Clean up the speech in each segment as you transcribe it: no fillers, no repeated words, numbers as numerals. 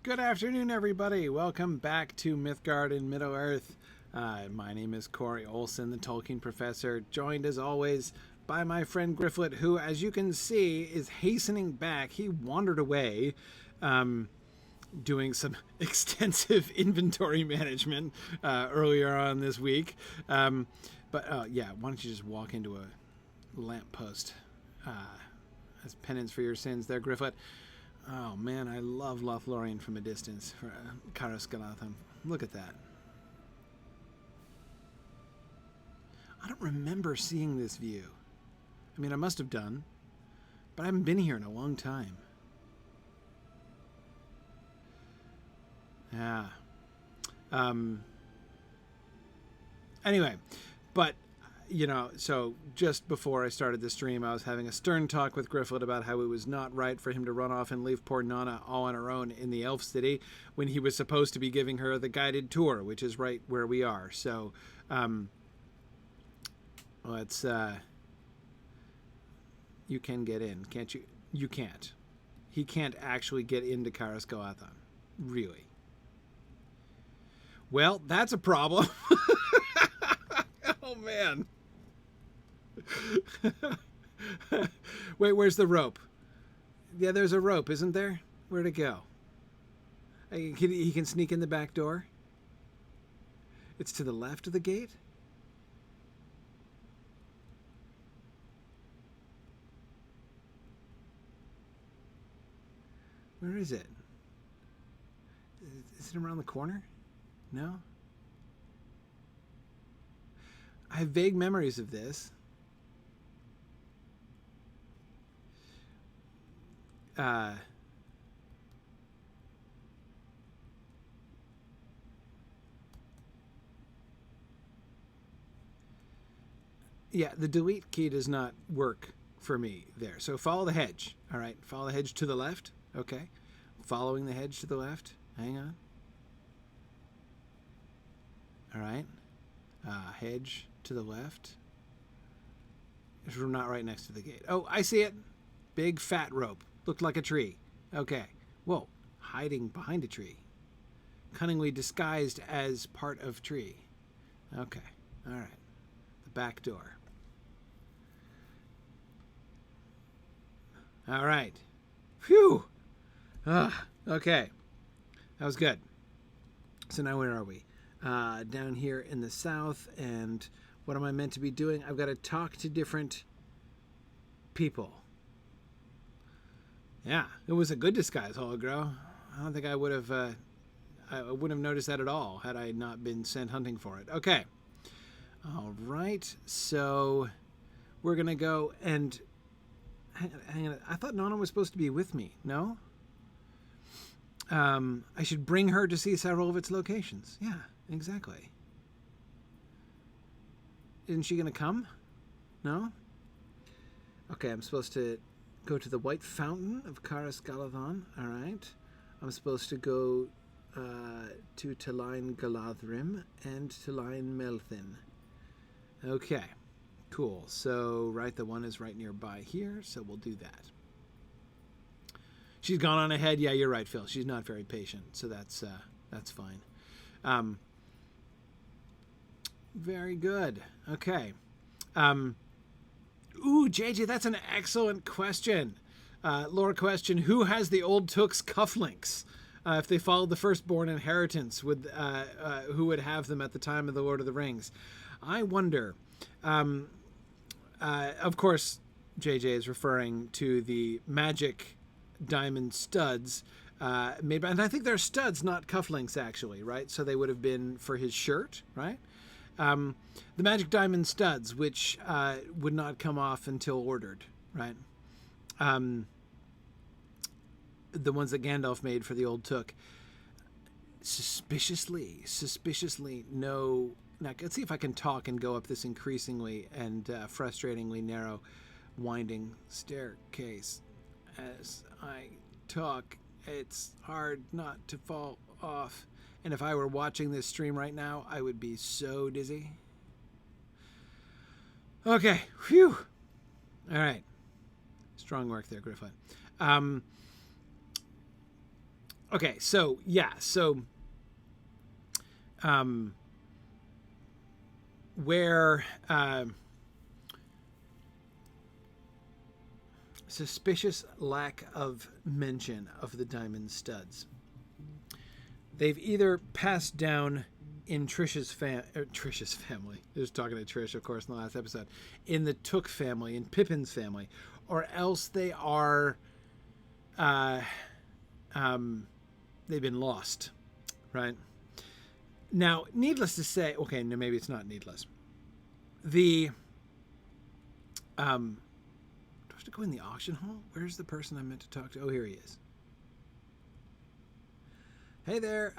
Good afternoon, everybody. Welcome back to Mythgard in Middle-earth. My name is Corey Olsen, the Tolkien professor, joined as always by my friend Gryfflet, who, as you can see, is hastening back. He wandered away, doing some extensive inventory management earlier on this week. Yeah, why don't you just walk into a lamppost as penance for your sins there, Gryfflet. Oh man, I love Lothlorien from a distance for Caras Galadhon. Look at that. I don't remember seeing this view. I mean, I must have done, but I haven't been here in a long time. Yeah. Anyway, but you know, so just before I started the stream, I was having a stern talk with Gryfflet about how it was not right for him to run off and leave poor Nona all on her own in the elf city when he was supposed to be giving her the guided tour, which is right where we are. So, let's, you can get in, can't you? You can't. He can't actually get into Caras Galadhon. Really. Well, that's a problem. Oh, man. Wait, where's the rope? Yeah, there's a rope, isn't there? Where'd it go? He can sneak in the back door? It's to the left of the gate? Where is it? Is it around the corner? No? I have vague memories of this. Yeah, the delete key does not work for me there. So follow the hedge. All right, follow the hedge to the left. Okay. Following the hedge to the left. Hang on. All right. Hedge to the left. We're not right next to the gate. Oh, I see it. Big fat rope. Looked like a tree. Okay. Whoa. Hiding behind a tree. Cunningly disguised as part of tree. Okay. All right. The back door. All right. Phew. Okay. That was good. So now where are we? Down here in the south, and what am I meant to be doing? I've got to talk to different people. Yeah, it was a good disguise, Hologro. I don't think I would have noticed that at all had I not been sent hunting for it. Okay. All right. So we're gonna go and hang on. I thought Nona was supposed to be with me. No. I should bring her to see several of its locations. Yeah, exactly. Isn't she going to come? No? Okay, I'm supposed to go to the White Fountain of Caras Galadhon. All right. I'm supposed to go to Talain Galadhrim and Talain Melthin. Okay, cool. So, right, the one is right nearby here, so we'll do that. She's gone on ahead. Yeah, you're right, Phil. She's not very patient, so that's fine. Very good. Okay. Ooh, JJ, that's an excellent question. Lore question: who has the old Took's cufflinks? If they followed the firstborn inheritance, who would have them at the time of the Lord of the Rings? I wonder. Of course, JJ is referring to the magic diamond studs made by, and I think they're studs, not cufflinks, actually, right? So they would have been for his shirt, right? The magic diamond studs, which would not come off until ordered, right? The ones that Gandalf made for the old Took. Suspiciously no. Now let's see if I can talk and go up this increasingly and frustratingly narrow, winding staircase. As I talk, it's hard not to fall off. And if I were watching this stream right now, I would be so dizzy. Okay, phew. All right. Strong work there, Gryfflet. Okay, so yeah, so where suspicious lack of mention of the diamond studs. They've either passed down in Trish's family. I was talking to Trish, of course, in the last episode. In the Took family, in Pippin's family, or else they are, they've been lost, right? Now, needless to say, okay, no, maybe it's not needless. Do I have to go in the auction hall? Where's the person I meant to talk to? Oh, here he is. Hey there.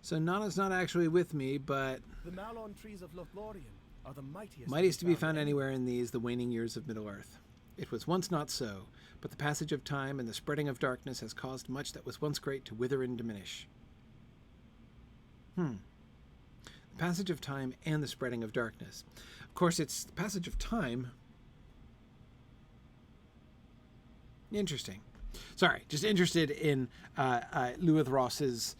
So Nona's not actually with me, but the Malon trees of Lothlórien are the mightiest to be found anywhere in these, the waning years of Middle-earth. It was once not so, but the passage of time and the spreading of darkness has caused much that was once great to wither and diminish. The passage of time and the spreading of darkness. Of course, it's the passage of time. Interesting. Sorry, just interested in Luithross's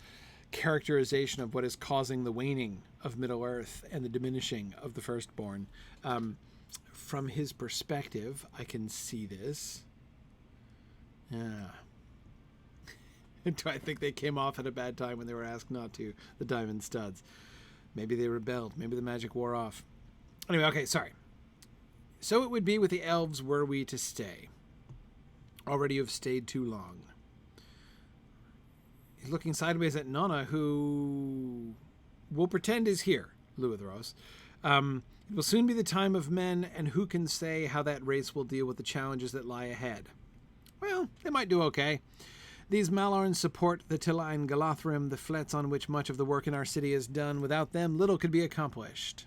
characterization of what is causing the waning of Middle-earth and the diminishing of the Firstborn. From his perspective, I can see this. Yeah. Do I think they came off at a bad time when they were asked not to? The diamond studs. Maybe they rebelled. Maybe the magic wore off. Anyway, okay, sorry. So it would be with the elves were we to stay. Already you have stayed too long. He's looking sideways at Nona, who we'll pretend is here, Luithros. It will soon be the time of men, and who can say how that race will deal with the challenges that lie ahead? Well, they might do okay. These Malorns support the Tilain Galathrim, the flets on which much of the work in our city is done. Without them, little could be accomplished.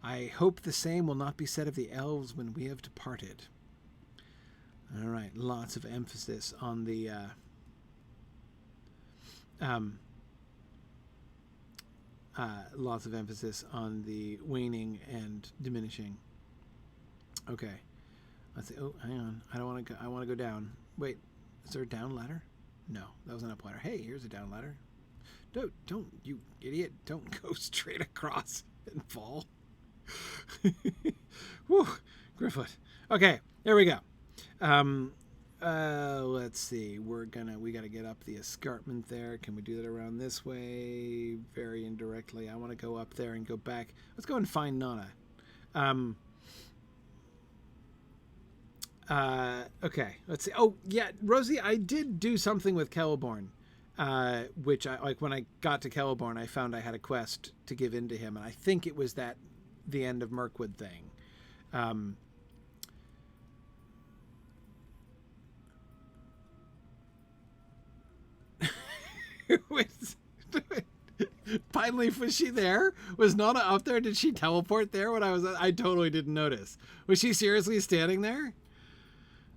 I hope the same will not be said of the elves when we have departed. All right, lots of emphasis on the waning and diminishing. Okay, let's see. Oh, hang on. I don't want to go. I want to go down. Wait, is there a down ladder? No, that was an up ladder. Hey, here's a down ladder. Don't you idiot! Don't go straight across and fall. Whew, Gryfflet. Okay, there we go. Let's see. We got to get up the escarpment there. Can we do that around this way? Very indirectly. I want to go up there and go back. Let's go and find Nona. Okay. Let's see. Oh, yeah, Rosie, I did do something with Celeborn, which when I got to Celeborn, I found I had a quest to give in to him, and I think it was the end of Mirkwood thing. Finally, was she there? Was Nona up there? Did she teleport there when I totally didn't notice. Was she seriously standing there?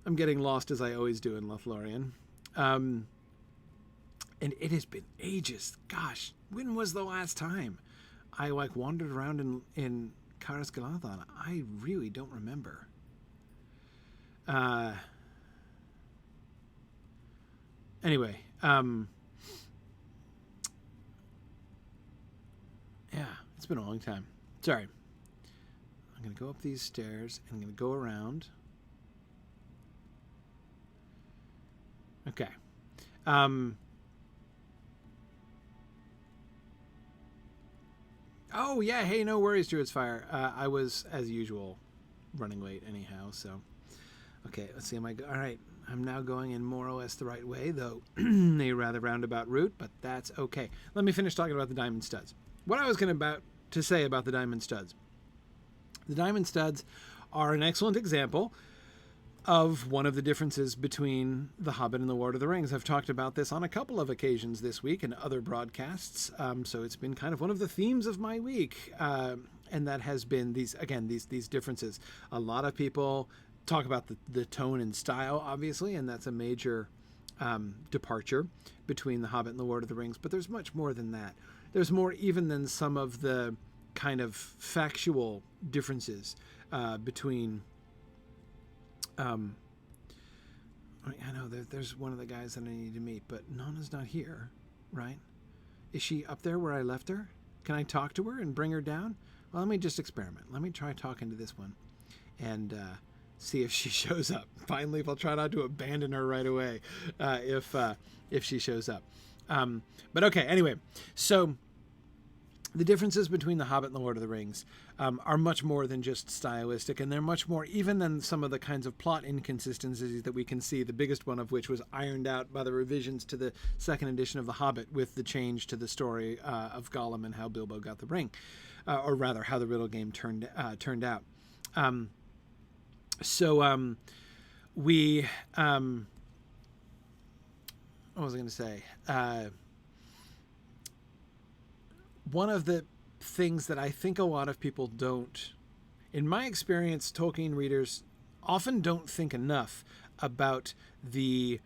I'm getting lost as I always do in Lothlorien. And it has been ages. Gosh, when was the last time I wandered around in Caras Galadhon? I really don't remember. Anyway, yeah, it's been a long time. Sorry. I'm going to go up these stairs and I'm going to go around. Okay. Oh, yeah. Hey, no worries, Druid's Fire. I was, as usual, running late anyhow, so. Okay, let's see. All right. I'm now going in more or less the right way, though a rather roundabout route, but that's okay. Let me finish talking about the diamond studs. What I was about to say about the diamond studs. The diamond studs are an excellent example of one of the differences between The Hobbit and The Lord of the Rings. I've talked about this on a couple of occasions this week in other broadcasts, so it's been kind of one of the themes of my week, and that has been these differences. A lot of people talk about the tone and style, obviously, and that's a major departure between The Hobbit and The Lord of the Rings, but there's much more than that. There's more even than some of the kind of factual differences between I know there's one of the guys that I need to meet, but Nona's not here, right? Is she up there where I left her? Can I talk to her and bring her down? Well, let me just experiment. Let me try talking to this one and see if she shows up. Finally, if I'll try not to abandon her right away if she shows up. But okay, anyway, so the differences between The Hobbit and The Lord of the Rings are much more than just stylistic, and they're much more even than some of the kinds of plot inconsistencies that we can see, the biggest one of which was ironed out by the revisions to the second edition of The Hobbit with the change to the story of Gollum and how Bilbo got the ring, or rather how the riddle game turned out. What was I going to say? One of the things that I think a lot of people don't, in my experience, Tolkien readers often don't think enough about the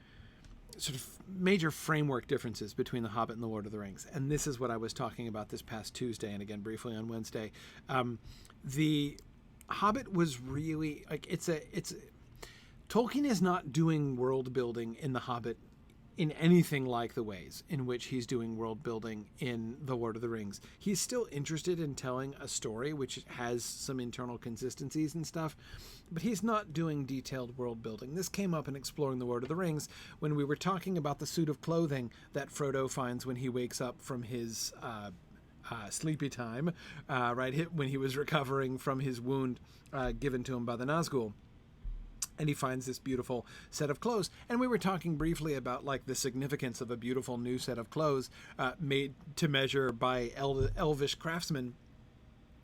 sort of major framework differences between The Hobbit and The Lord of the Rings. And this is what I was talking about this past Tuesday and again briefly on Wednesday. The Hobbit was really like, Tolkien is not doing world building in The Hobbit in anything like the ways in which he's doing world building in The Lord of the Rings. He's still interested in telling a story which has some internal consistencies and stuff, but he's not doing detailed world building. This came up in Exploring the Lord of the Rings when we were talking about the suit of clothing that Frodo finds when he wakes up from his sleepy time, right, when he was recovering from his wound given to him by the Nazgul. And he finds this beautiful set of clothes. And we were talking briefly about like the significance of a beautiful new set of clothes made to measure by elvish craftsmen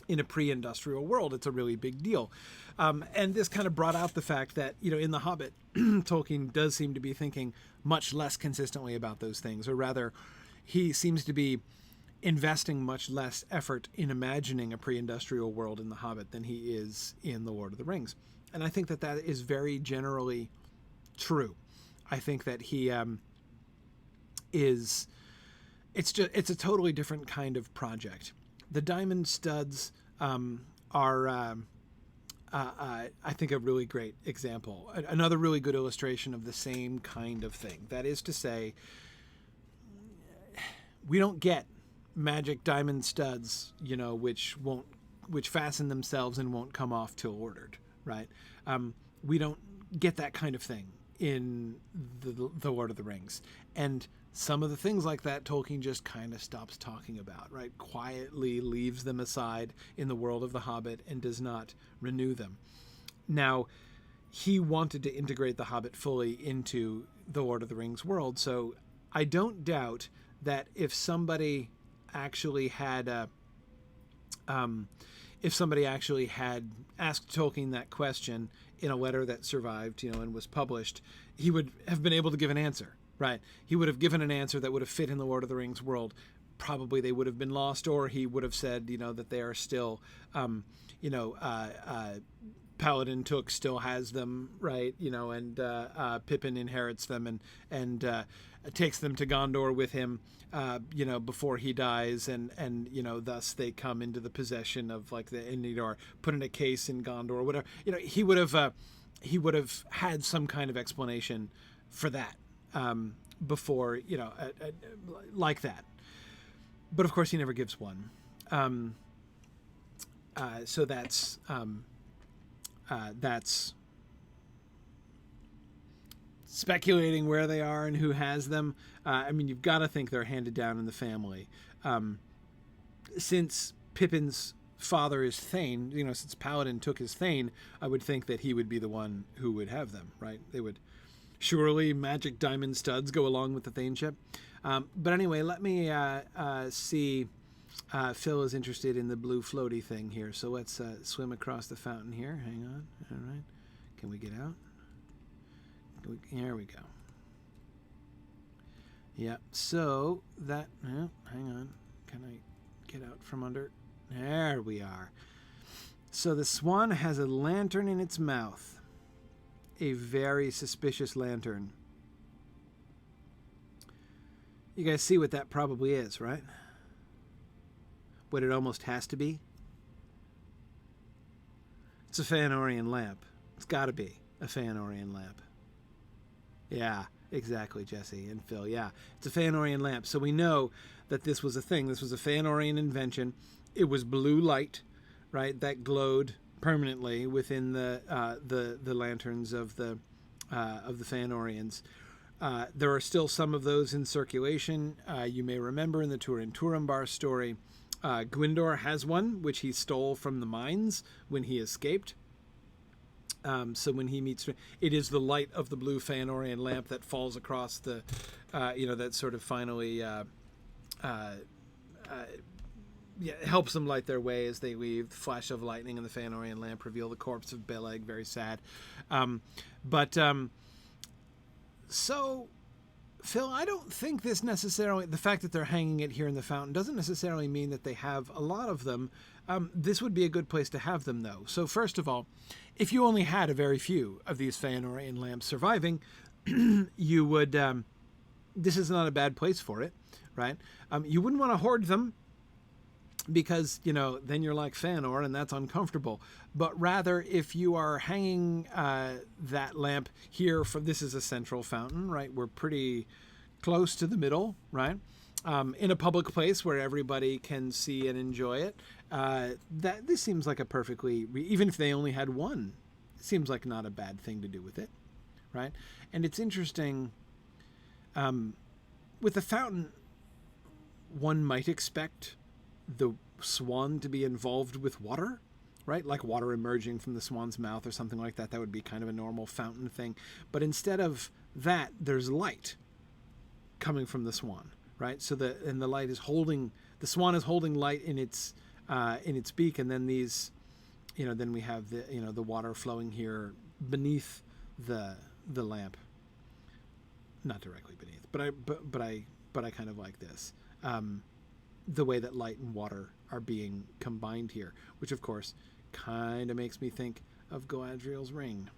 in a pre-industrial world. It's a really big deal. And this kind of brought out the fact that, in The Hobbit, Tolkien does seem to be thinking much less consistently about those things, or rather, he seems to be investing much less effort in imagining a pre-industrial world in The Hobbit than he is in The Lord of the Rings. And I think that is very generally true. I think that he it's a totally different kind of project. The diamond studs are, I think, a really great example. Another really good illustration of the same kind of thing. That is to say, we don't get magic diamond studs, which fasten themselves and won't come off till ordered. Right? We don't get that kind of thing in the Lord of the Rings. And some of the things like that Tolkien just kind of stops talking about, right? Quietly leaves them aside in the world of The Hobbit and does not renew them. Now, he wanted to integrate The Hobbit fully into the Lord of the Rings world, so I don't doubt that if somebody actually had asked Tolkien that question in a letter that survived, and was published, he would have been able to give an answer, right? He would have given an answer that would have fit in the Lord of the Rings world. Probably they would have been lost, or he would have said, that they are still, Paladin Took still has them, right? And Pippin inherits them and takes them to Gondor with him, before he dies, and thus they come into the possession of like or put in a case in Gondor or whatever. He would have had some kind of explanation for that before, like that. But of course, he never gives one. So that's speculating where they are and who has them. You've got to think they're handed down in the family. Since Pippin's father is Thane, since Paladin took his Thane, I would think that he would be the one who would have them, right? They would surely magic diamond studs go along with the Thaneship. But anyway, let me see. Phil is interested in the blue floaty thing here, so let's swim across the fountain here. Hang on. All right. Can we get out? Here we go. Yep. So that. Hang on. Can I get out from under? There we are. So the swan has a lantern in its mouth. A very suspicious lantern. You guys see what that probably is, right? What it almost has to be? It's a Fëanorian lamp. It's got to be a Fëanorian lamp. Yeah, exactly, Jesse and Phil. Yeah, it's a Feanorian lamp. So we know that this was a thing. This was a Feanorian invention. It was blue light, right, that glowed permanently within the lanterns of the Feanorians. There are still some of those in circulation. You may remember in the Turin Turambar story, Gwyndor has one, which he stole from the mines when he escaped. So when he meets, it is the light of the blue Feanorian lamp that falls across the, that sort of finally helps them light their way as they leave. The flash of lightning and the Feanorian lamp reveal the corpse of Beleg. Very sad. So, Phil, I don't think this necessarily, the fact that they're hanging it here in the fountain doesn't necessarily mean that they have a lot of them. This would be a good place to have them, though. So first of all, if you only had a very few of these Feanorian lamps surviving, you would, this is not a bad place for it, right? You wouldn't want to hoard them, because, then you're like Fëanor, and that's uncomfortable. But rather, if you are hanging that lamp here, this is a central fountain, right? We're pretty close to the middle, right? In a public place where everybody can see and enjoy it. This seems like a perfectly, even if they only had one, it seems like not a bad thing to do with it, right? And it's interesting, with the fountain, one might expect the swan to be involved with water, right? Like water emerging from the swan's mouth or something like that. That would be kind of a normal fountain thing. But instead of that, there's light coming from the swan, right? So the light is holding, the swan is holding light in its beak, and then these, then we have the water flowing here beneath the lamp, not directly beneath, but I kind of like this. The way that light and water are being combined here, which of course kind of makes me think of Galadriel's ring.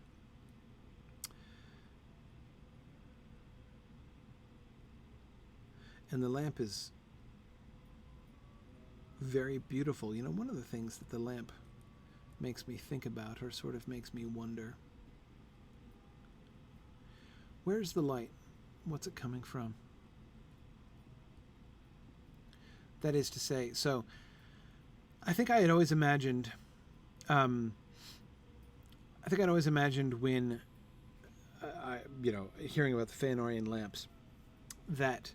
And the lamp is very beautiful. One of the things that the lamp makes me think about, or sort of makes me wonder, where's the light? What's it coming from? That is to say, so I think I had always imagined, when, hearing about the Feanorian lamps, that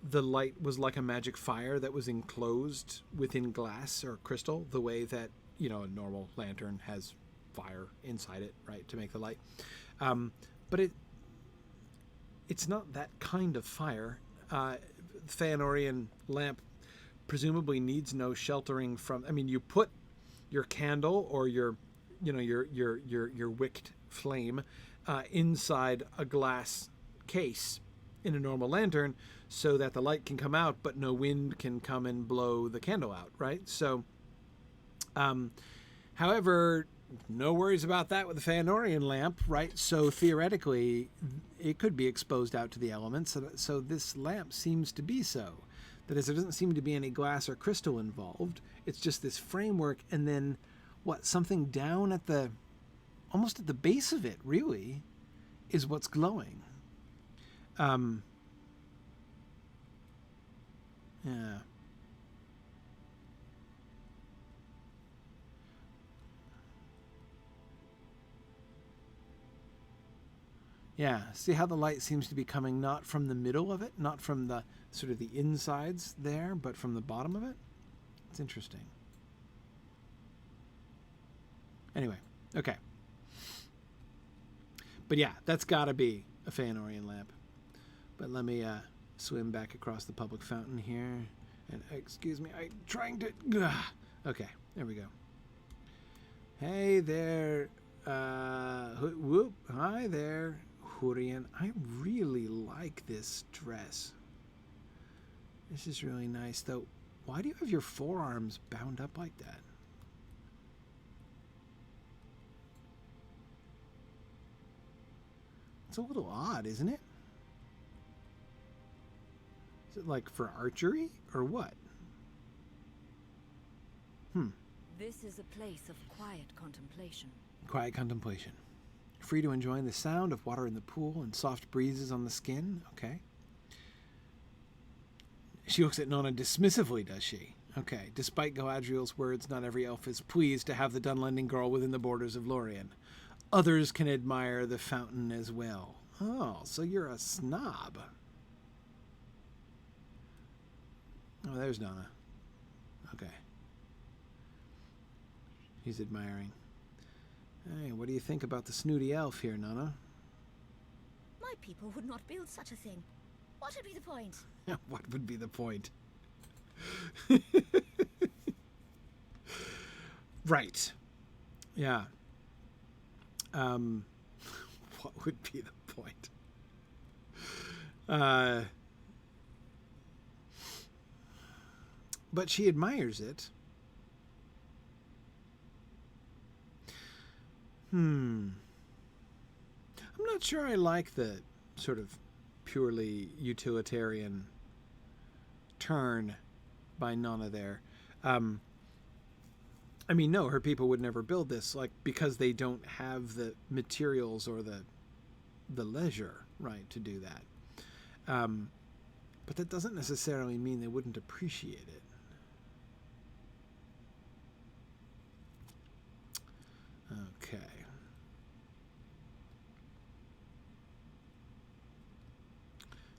the light was like a magic fire that was enclosed within glass or crystal, the way that, a normal lantern has fire inside it, right, to make the light. But it's not that kind of fire. Feanorian lamp presumably needs no sheltering from, you put your candle or your wicked flame inside a glass case in a normal lantern so that the light can come out, but no wind can come and blow the candle out, right? So, however, no worries about that with the Feanorian lamp, right? So theoretically, it could be exposed out to the elements. So this lamp seems to be so. That is, there doesn't seem to be any glass or crystal involved. It's just this framework, and then something down at almost at the base of it, really, is what's glowing. Yeah. Yeah, see how the light seems to be coming not from the middle of it, not from the sort of the insides there, but from the bottom of it? It's interesting. Anyway, okay. But yeah, that's got to be a Feanorian lamp. But let me swim back across the public fountain here. And excuse me, I'm trying to... Okay, there we go. Hey there. Whoop. Hi there, Húrin. I really like this dress. This is really nice, though. Why do you have your forearms bound up like that? It's a little odd, isn't it? Is it like for archery or what? This is a place of quiet contemplation. Quiet contemplation. free to enjoy the sound of water in the pool and soft breezes on the skin. Okay. She looks at Nona dismissively, does she? Okay. Despite Galadriel's words, not every elf is pleased to have the Dunlending girl within the borders of Lórien. Others can admire the fountain as well. Oh, so you're a snob. Oh, there's Nona. Okay. He's admiring. Hey, what do you think about the snooty elf here, Nona? My people would not build such a thing. What would be the point? What would be the point? Right. Yeah. What would be the point? But she admires it. I'm not sure I like the sort of purely utilitarian turn by Nona there. I mean, no, her people would never build this, like, because they don't have the materials or the leisure, right, to do that. But that doesn't necessarily mean they wouldn't appreciate it. Okay.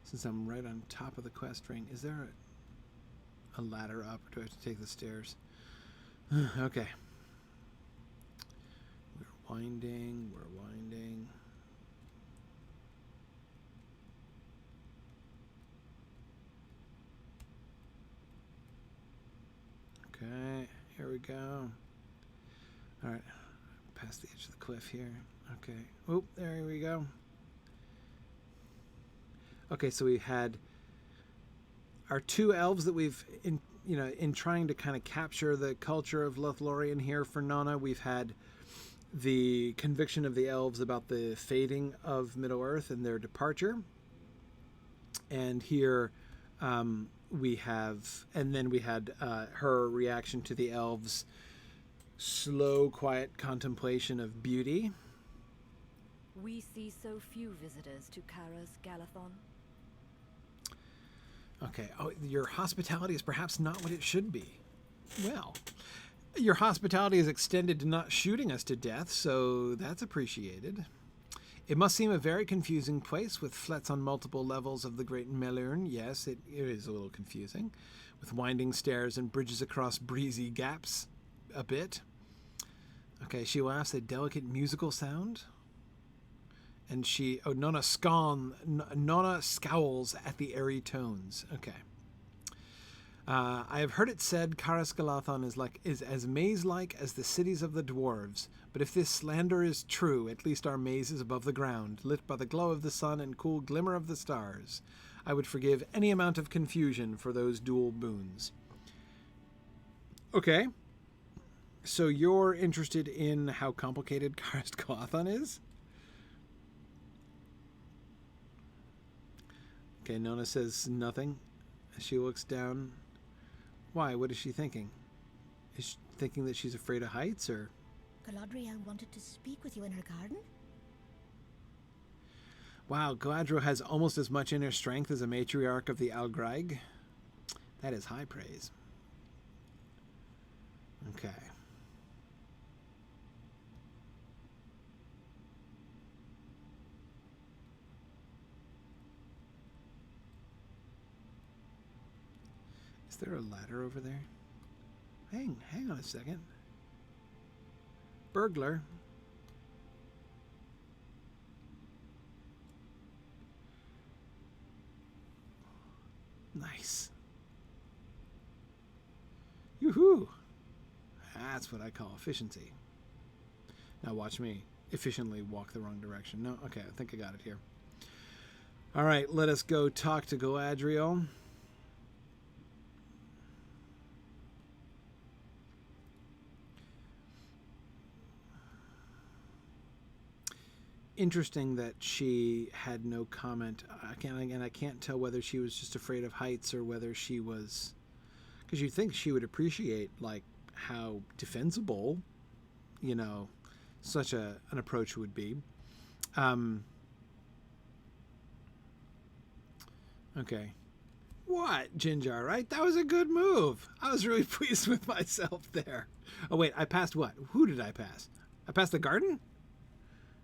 Since I'm right on top of the quest ring, is there a ladder up, or do I have to take the stairs? Okay. We're winding. Okay, here we go. All right, past the edge of the cliff here. Okay. Oh, there we go. Okay, so we had our two elves that we've, in trying to kind of capture the culture of Lothlórien here for Nona, we've had the conviction of the elves about the fading of Middle-earth and their departure. And here we have, and then we had her reaction to the elves' slow, quiet contemplation of beauty. We see so few visitors to Caras, Galadhon. Okay. Oh, your hospitality is perhaps not what it should be. Well, your hospitality is extended to not shooting us to death, so that's appreciated. It must seem a very confusing place with flets on multiple levels of the Great Melurn. Yes, it is a little confusing, with winding stairs and bridges across breezy gaps a bit. Okay, she laughs at delicate musical sound. And Nona scowls at the airy tones. Okay. I have heard it said Caras Galadhon is as maze-like as the cities of the dwarves. But if this slander is true, at least our maze is above the ground, lit by the glow of the sun and cool glimmer of the stars. I would forgive any amount of confusion for those dual boons. Okay. So you're interested in how complicated Caras Galadhon is? Okay, Nona says nothing as she looks down. Why? What is she thinking? Is she thinking that she's afraid of heights, or? Galadriel wanted to speak with you in her garden? Wow, Galadriel has almost as much inner strength as a matriarch of the Algraig. That is high praise. Okay. Is there a ladder over there? Hang on a second. Burglar. Nice. Yoo-hoo! That's what I call efficiency. Now watch me efficiently walk the wrong direction. No? Okay, I think I got it here. All right, let us go talk to Galadriel. Interesting that she had no comment. I can't tell whether she was just afraid of heights or whether she was, because you'd think she would appreciate like how defensible, such an approach would be. Okay. What, Ginger, right? That was a good move. I was really pleased with myself there. Oh, wait, I passed what? Who did I pass? I passed the garden?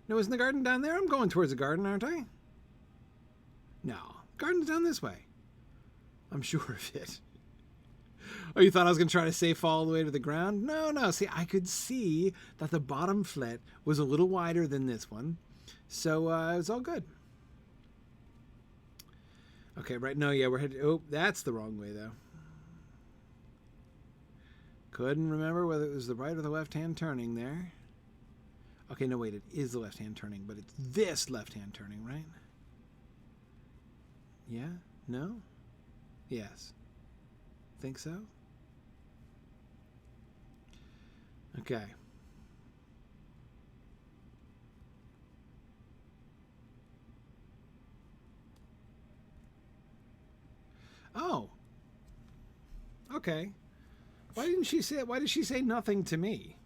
No, isn't the garden down there? I'm going towards the garden, aren't I? No, garden's down this way. I'm sure of it. Oh, you thought I was going to try to safe fall all the way to the ground? No, no. See, I could see that the bottom flit was a little wider than this one. So it was all good. Okay, right. No, yeah, we're headed. Oh, that's the wrong way, though. Couldn't remember whether it was the right or the left hand turning there. Okay, no, wait. It is the left hand turning, but it's this left hand turning, right? Yeah? No? Yes. Think so? Okay. Oh. Okay. Why did she say nothing to me?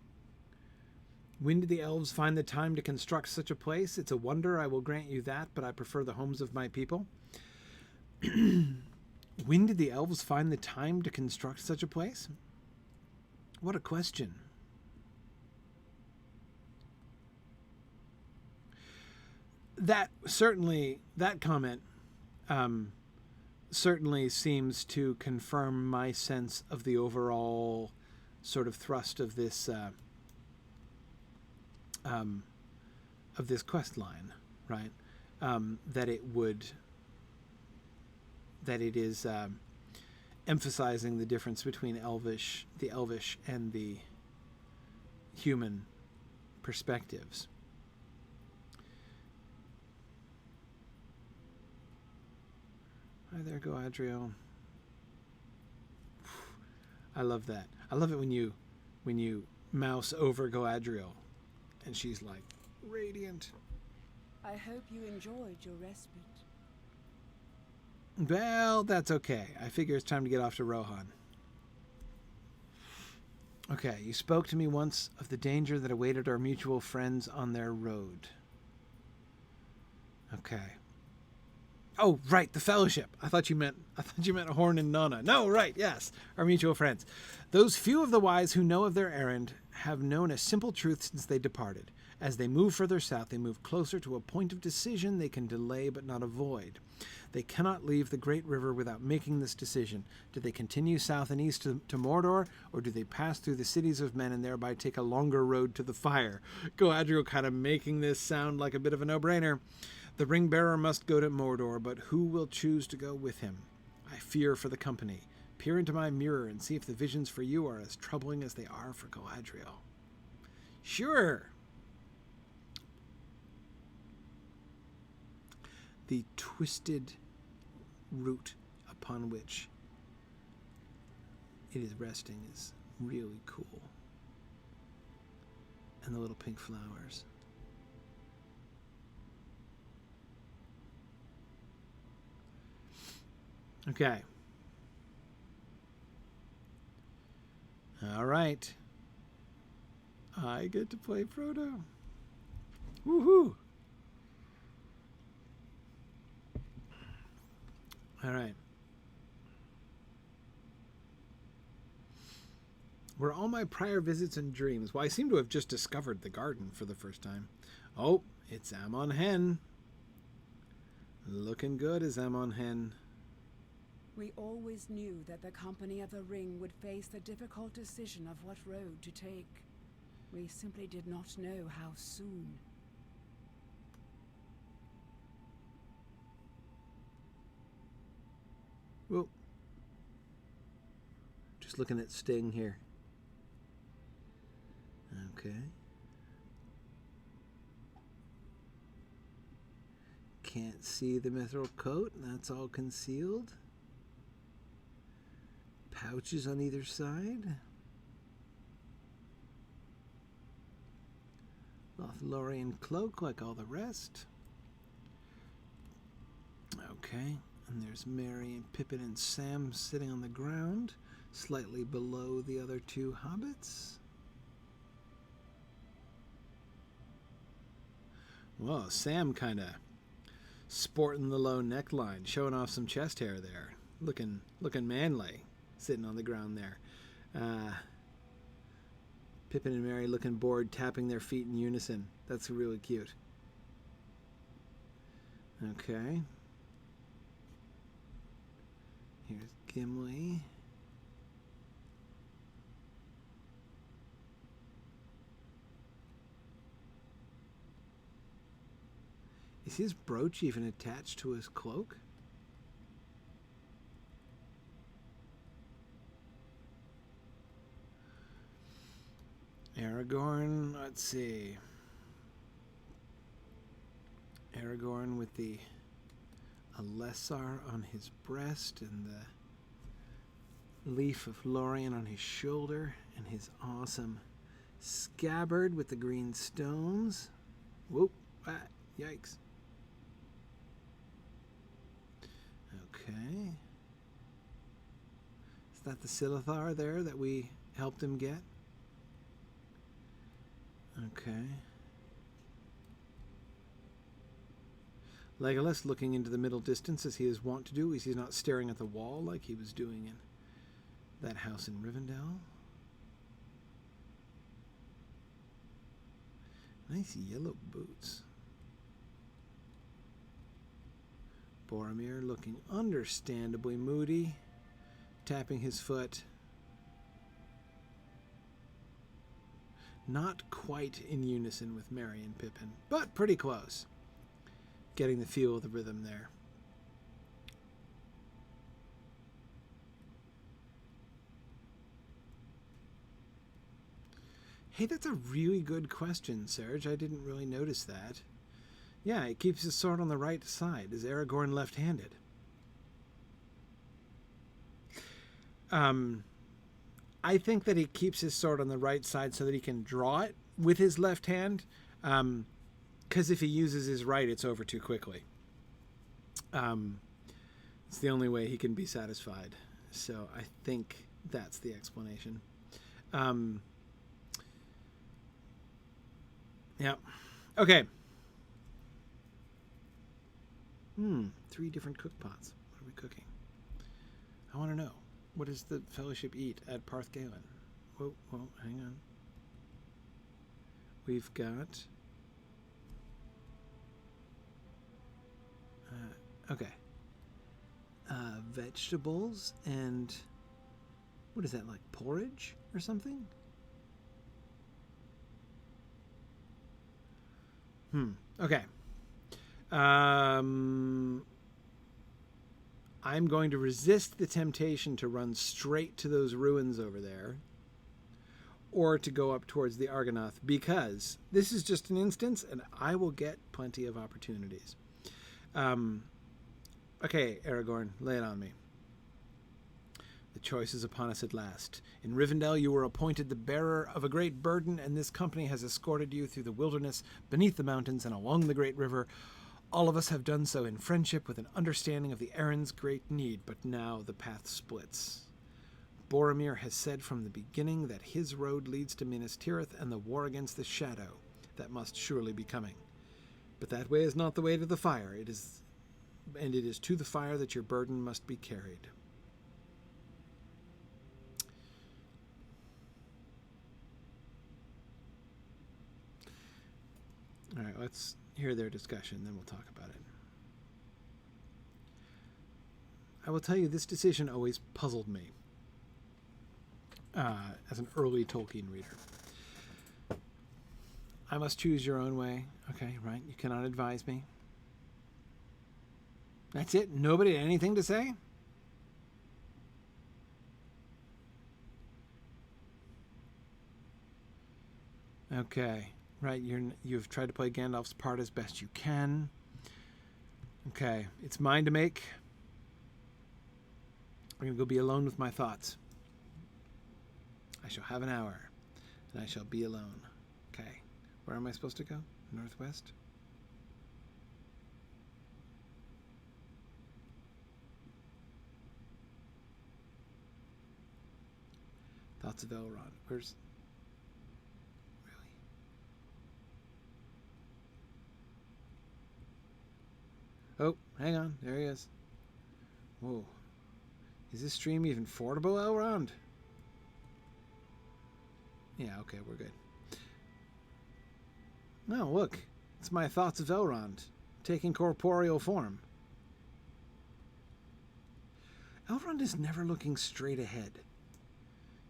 When did the elves find the time to construct such a place? It's a wonder, I will grant you that, but I prefer the homes of my people. When did the elves find the time to construct such a place? What a question. That comment certainly seems to confirm my sense of the overall sort of thrust of this quest line, right? That it is emphasizing the difference between the elvish and the human perspectives. Hi there, Galadriel. I love that. I love it when you mouse over Galadriel and she's like radiant. I hope you enjoyed your respite. Well, that's okay. I figure it's time to get off to Rohan. Okay, you spoke to me once of the danger that awaited our mutual friends on their road. Okay. Oh, right, the Fellowship. I thought you meant Horn and Nona. No, right, yes, our mutual friends. Those few of the wise who know of their errand have known a simple truth since they departed. As they move further south, they move closer to a point of decision they can delay but not avoid. They cannot leave the great river without making this decision. Do they continue south and east to Mordor, or do they pass through the cities of men and thereby take a longer road to the fire? Galadriel kind of making this sound like a bit of a no-brainer. The ring-bearer must go to Mordor, but who will choose to go with him? I fear for the company. Peer into my mirror and see if the visions for you are as troubling as they are for Galadriel. Sure. The twisted root upon which it is resting is really cool. And the little pink flowers. Okay. All right. I get to play Frodo. Woohoo! All right. Were all my prior visits and dreams? Well, I seem to have just discovered the garden for the first time. Oh, it's Amon Hen. Looking good as Amon Hen. We always knew that the Company of the Ring would face the difficult decision of what road to take. We simply did not know how soon. Well, just looking at Sting here. Okay. Can't see the mithril coat, that's all concealed. Pouches on either side. Lothlorien cloak like all the rest. Okay, and there's Merry and Pippin and Sam sitting on the ground, slightly below the other two hobbits. Well, Sam kind of sporting the low neckline, showing off some chest hair there. Looking manly, sitting on the ground there. Pippin and Merry looking bored, tapping their feet in unison. That's really cute. Okay. Here's Gimli. Is his brooch even attached to his cloak? Aragorn, let's see. Aragorn with the Alessar on his breast and the leaf of Lorien on his shoulder and his awesome scabbard with the green stones. Whoop, ah, yikes. Okay. Is that the Silithar there that we helped him get? Okay. Legolas looking into the middle distance as he is wont to do. He's not staring at the wall like he was doing in that house in Rivendell. Nice yellow boots. Boromir looking understandably moody, tapping his foot. Not quite in unison with Merry and Pippin, but pretty close. Getting the feel of the rhythm there. Hey, that's a really good question, Serge. I didn't really notice that. Yeah, he keeps his sword on the right side. Is Aragorn left-handed? I think that he keeps his sword on the right side so that he can draw it with his left hand. Because if he uses his right, it's over too quickly. It's the only way he can be satisfied. So I think that's the explanation. Yeah. Okay. 3 different cook pots. What are we cooking? I want to know. What does the Fellowship eat at Parth Galen? Whoa, hang on. We've got... okay. Vegetables and... what is that, like porridge or something? Okay. I'm going to resist the temptation to run straight to those ruins over there or to go up towards the Argonath, because this is just an instance and I will get plenty of opportunities. Okay, Aragorn, lay it on me. The choice is upon us at last. In Rivendell you were appointed the bearer of a great burden, and this company has escorted you through the wilderness, beneath the mountains, and along the great river. All of us have done so in friendship with an understanding of the errand's great need, but now the path splits. Boromir has said from the beginning that his road leads to Minas Tirith and the war against the Shadow that must surely be coming. But that way is not the way to the fire. It is to the fire that your burden must be carried. All right, let's hear their discussion, then we'll talk about it. I will tell you, this decision always puzzled me as an early Tolkien reader. I must choose your own way. Okay, right? You cannot advise me. That's it? Nobody had anything to say? Okay. Right, you've tried to play Gandalf's part as best you can. Okay, it's mine to make. I'm going to go be alone with my thoughts. I shall have an hour, and I shall be alone. Okay, where am I supposed to go? Northwest? Thoughts of Elrond. Where's... Oh, hang on. There he is. Whoa. Is this stream even fordable, Elrond? Yeah, okay, we're good. No, look. It's my thoughts of Elrond, taking corporeal form. Elrond is never looking straight ahead.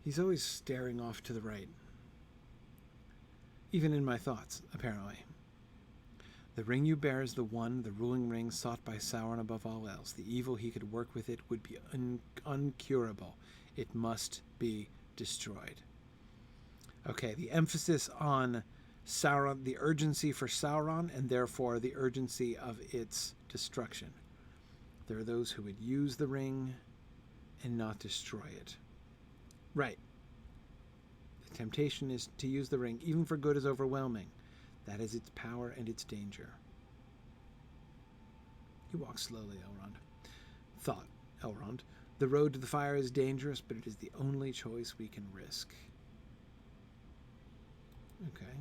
He's always staring off to the right. Even in my thoughts, apparently. The ring you bear is the one, the ruling ring sought by Sauron above all else. The evil he could work with it would be uncurable. It must be destroyed. Okay, the emphasis on Sauron, the urgency for Sauron, and therefore the urgency of its destruction. There are those who would use the ring and not destroy it. Right. The temptation is to use the ring, even for good, is overwhelming. That is its power and its danger. You walk slowly, Elrond. Thought, Elrond. The road to the fire is dangerous, but it is the only choice we can risk. Okay.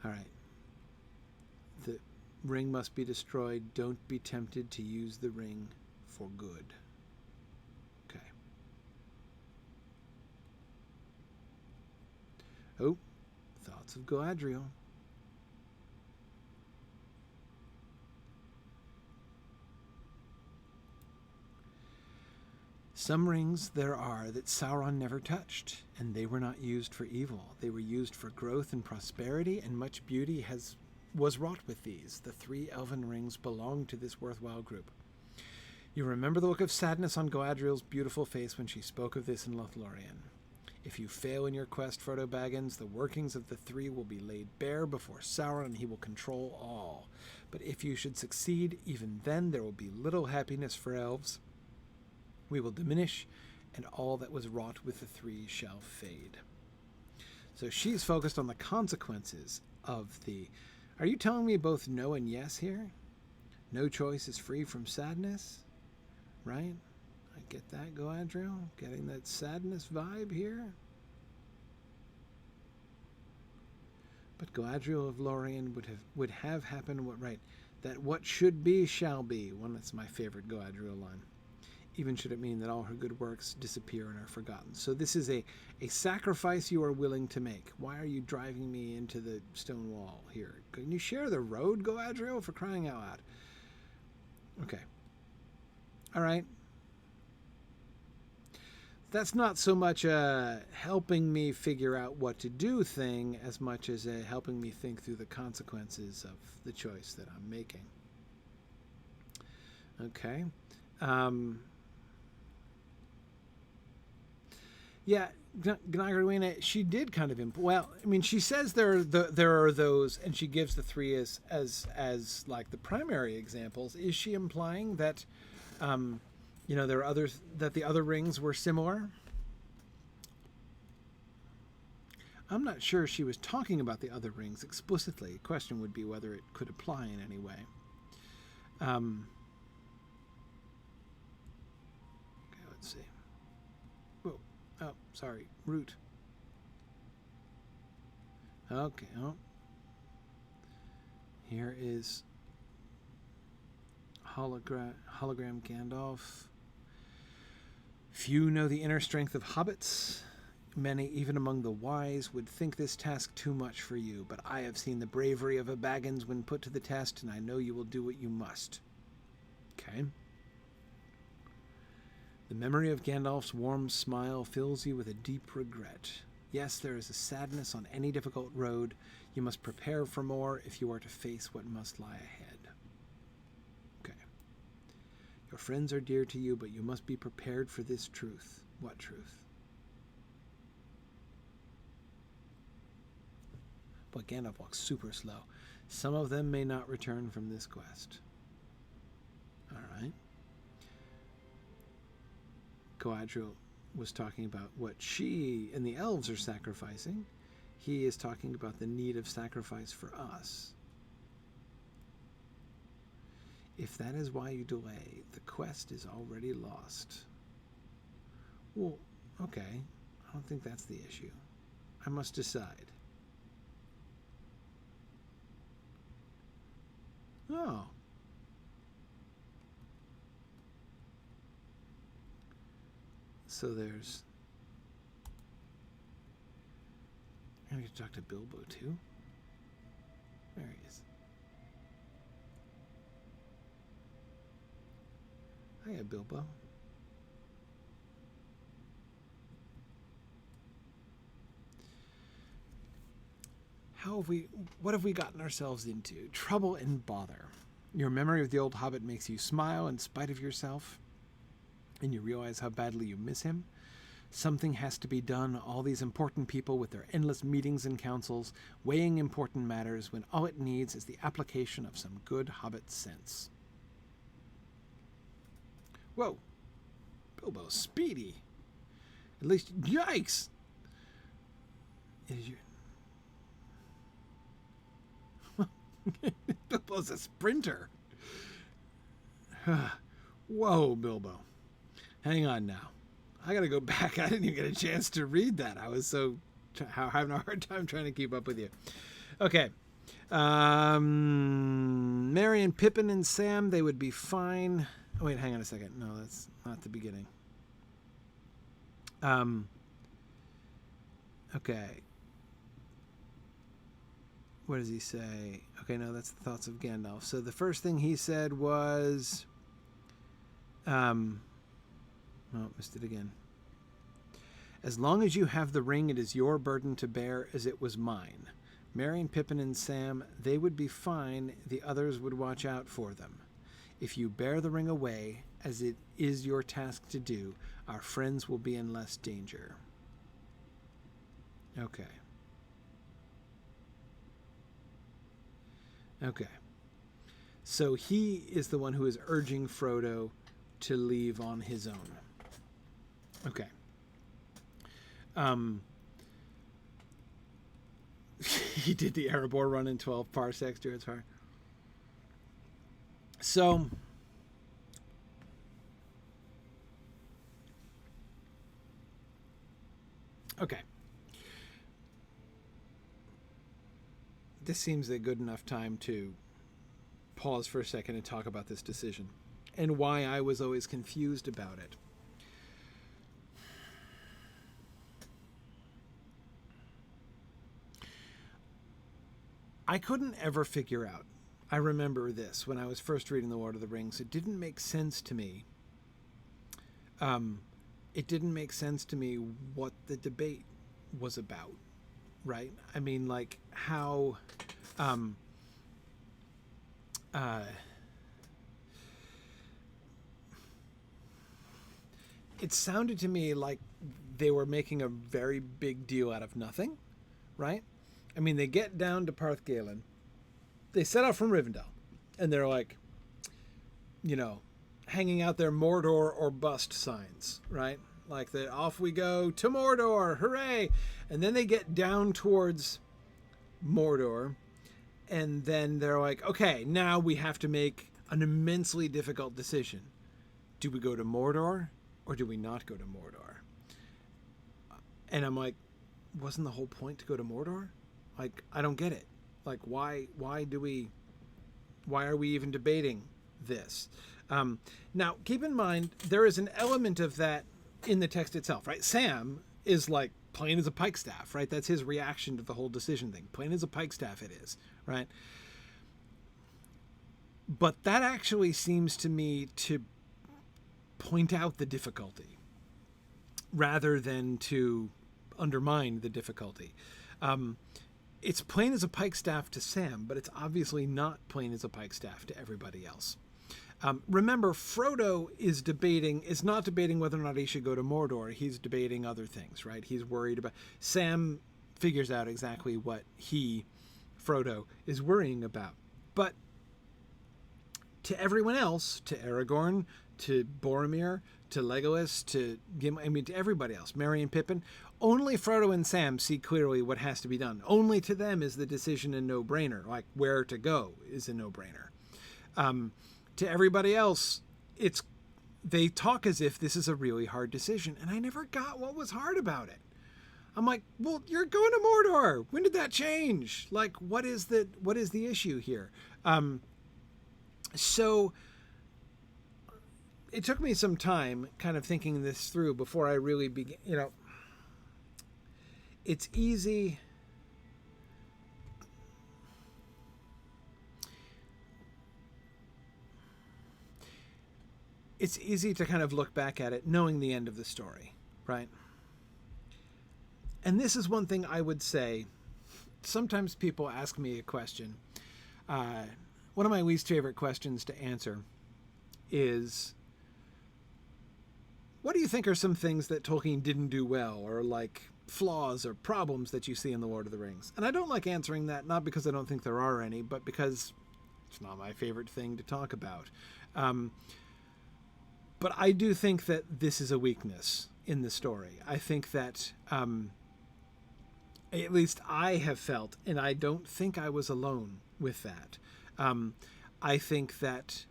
All right. The ring must be destroyed. Don't be tempted to use the ring for good. Okay. Oh, thoughts of Galadriel. Some rings there are that Sauron never touched, and they were not used for evil. They were used for growth and prosperity, and much beauty was wrought with these. The 3 elven rings belong to this worthwhile group. You remember the look of sadness on Galadriel's beautiful face when she spoke of this in Lothlorien. If you fail in your quest, Frodo Baggins, the workings of the 3 will be laid bare before Sauron, and he will control all. But if you should succeed, even then there will be little happiness for elves. We will diminish, and all that was wrought with the 3 shall fade. So she's focused on the consequences of the... Are you telling me both no and yes here? No choice is free from sadness, right? I get that, Galadriel. Getting that sadness vibe here. But Galadriel of Lorien would have happened what right. That what should be shall be. One that's my favorite Galadriel line. Even should it mean that all her good works disappear and are forgotten. So this is a sacrifice you are willing to make. Why are you driving me into the stone wall here? Can you share the road, Galadriel, for crying out loud? Okay. All right. That's not so much a helping me figure out what to do thing as much as a helping me think through the consequences of the choice that I'm making. Okay. Yeah, Gnagarwina, she did kind of well, I mean, she says there are those, and she gives the 3 as like the primary examples. Is she implying that there are others, that the other rings were similar? I'm not sure she was talking about the other rings explicitly. The question would be whether it could apply in any way. Okay, let's see. Whoa. Oh, sorry. Root. Okay. Oh. Here is hologram Gandalf. Few know the inner strength of hobbits. Many, even among the wise, would think this task too much for you, but I have seen the bravery of a Baggins when put to the test, and I know you will do what you must. Okay. The memory of Gandalf's warm smile fills you with a deep regret. Yes, there is a sadness on any difficult road. You must prepare for more if you are to face what must lie ahead. Okay. Your friends are dear to you, but you must be prepared for this truth. What truth? But Gandalf walks super slow. Some of them may not return from this quest. All right. Galadriel was talking about what she and the elves are sacrificing. He is talking about the need of sacrifice for us. If that is why you delay, the quest is already lost. Well, okay. I don't think that's the issue. I must decide. Oh. So there's... I'm going to talk to Bilbo too. There he is. Hiya, Bilbo. What have we gotten ourselves into? Trouble and bother. Your memory of the old hobbit makes you smile in spite of yourself, and you realize how badly you miss him. Something has to be done, all these important people with their endless meetings and councils, weighing important matters when all it needs is the application of some good hobbit sense. Whoa. Bilbo's speedy. At least, yikes! Is your... Bilbo's a sprinter. Whoa, Bilbo. Hang on now. I gotta go back. I didn't even get a chance to read that. I was so having a hard time trying to keep up with you. Okay. Merry and Pippin and Sam, they would be fine. Oh, wait, hang on a second. No, that's not the beginning. Okay. What does he say? Okay, no, that's the thoughts of Gandalf. So the first thing he said was... oh, missed it again. As long as you have the ring, it is your burden to bear as it was mine. Merry and Pippin and Sam, they would be fine. The others would watch out for them. If you bear the ring away, as it is your task to do, our friends will be in less danger. Okay. Okay. So he is the one who is urging Frodo to leave on his own. Okay. He did the Erebor run in 12 parsecs to its heart. So... Okay. This seems a good enough time to pause for a second and talk about this decision and why I was always confused about it. I couldn't ever figure out. I remember this when I was first reading The Lord of the Rings. It didn't make sense to me. It didn't make sense to me what the debate was about. Right? I mean, like, how it sounded to me like they were making a very big deal out of nothing, right? I mean, they get down to Parth Galen, they set out from Rivendell, and they're like, you know, hanging out their Mordor or bust signs, right? Like, the off we go to Mordor, hooray! And then they get down towards Mordor, and then they're like, okay, now we have to make an immensely difficult decision. Do we go to Mordor, or do we not go to Mordor? And I'm like, wasn't the whole point to go to Mordor? Like, I don't get it. Like, why are we even debating this? Now, keep in mind, there is an element of that in the text itself, right? Sam is like, plain as a pikestaff, right? That's his reaction to the whole decision thing. Plain as a pikestaff it is, right? But that actually seems to me to point out the difficulty rather than to undermine the difficulty. It's plain as a pikestaff to Sam, but it's obviously not plain as a pikestaff to everybody else. Remember, Frodo is not debating whether or not he should go to Mordor. He's debating other things, right? He's worried about... Sam figures out exactly what Frodo, is worrying about. But to everyone else, to Aragorn, to Boromir, to Legolas, to Gimli, I mean, to everybody else, Merry and Pippin, only Frodo and Sam see clearly what has to be done. Only to them is the decision a no-brainer. Like, where to go is a no-brainer. To everybody else, they talk as if this is a really hard decision, and I never got what was hard about it. I'm like, well, you're going to Mordor. When did that change? Like, what is the issue here? So it took me some time kind of thinking this through before I really began. It's easy. It's easy to kind of look back at it knowing the end of the story, right? And this is one thing I would say. Sometimes people ask me a question. One of my least favorite questions to answer is, what do you think are some things that Tolkien didn't do well, or like flaws or problems that you see in The Lord of the Rings? And I don't like answering that, not because I don't think there are any, but because it's not my favorite thing to talk about. But I do think that this is a weakness in the story. I think that, at least I have felt, and I don't think I was alone with that. I think that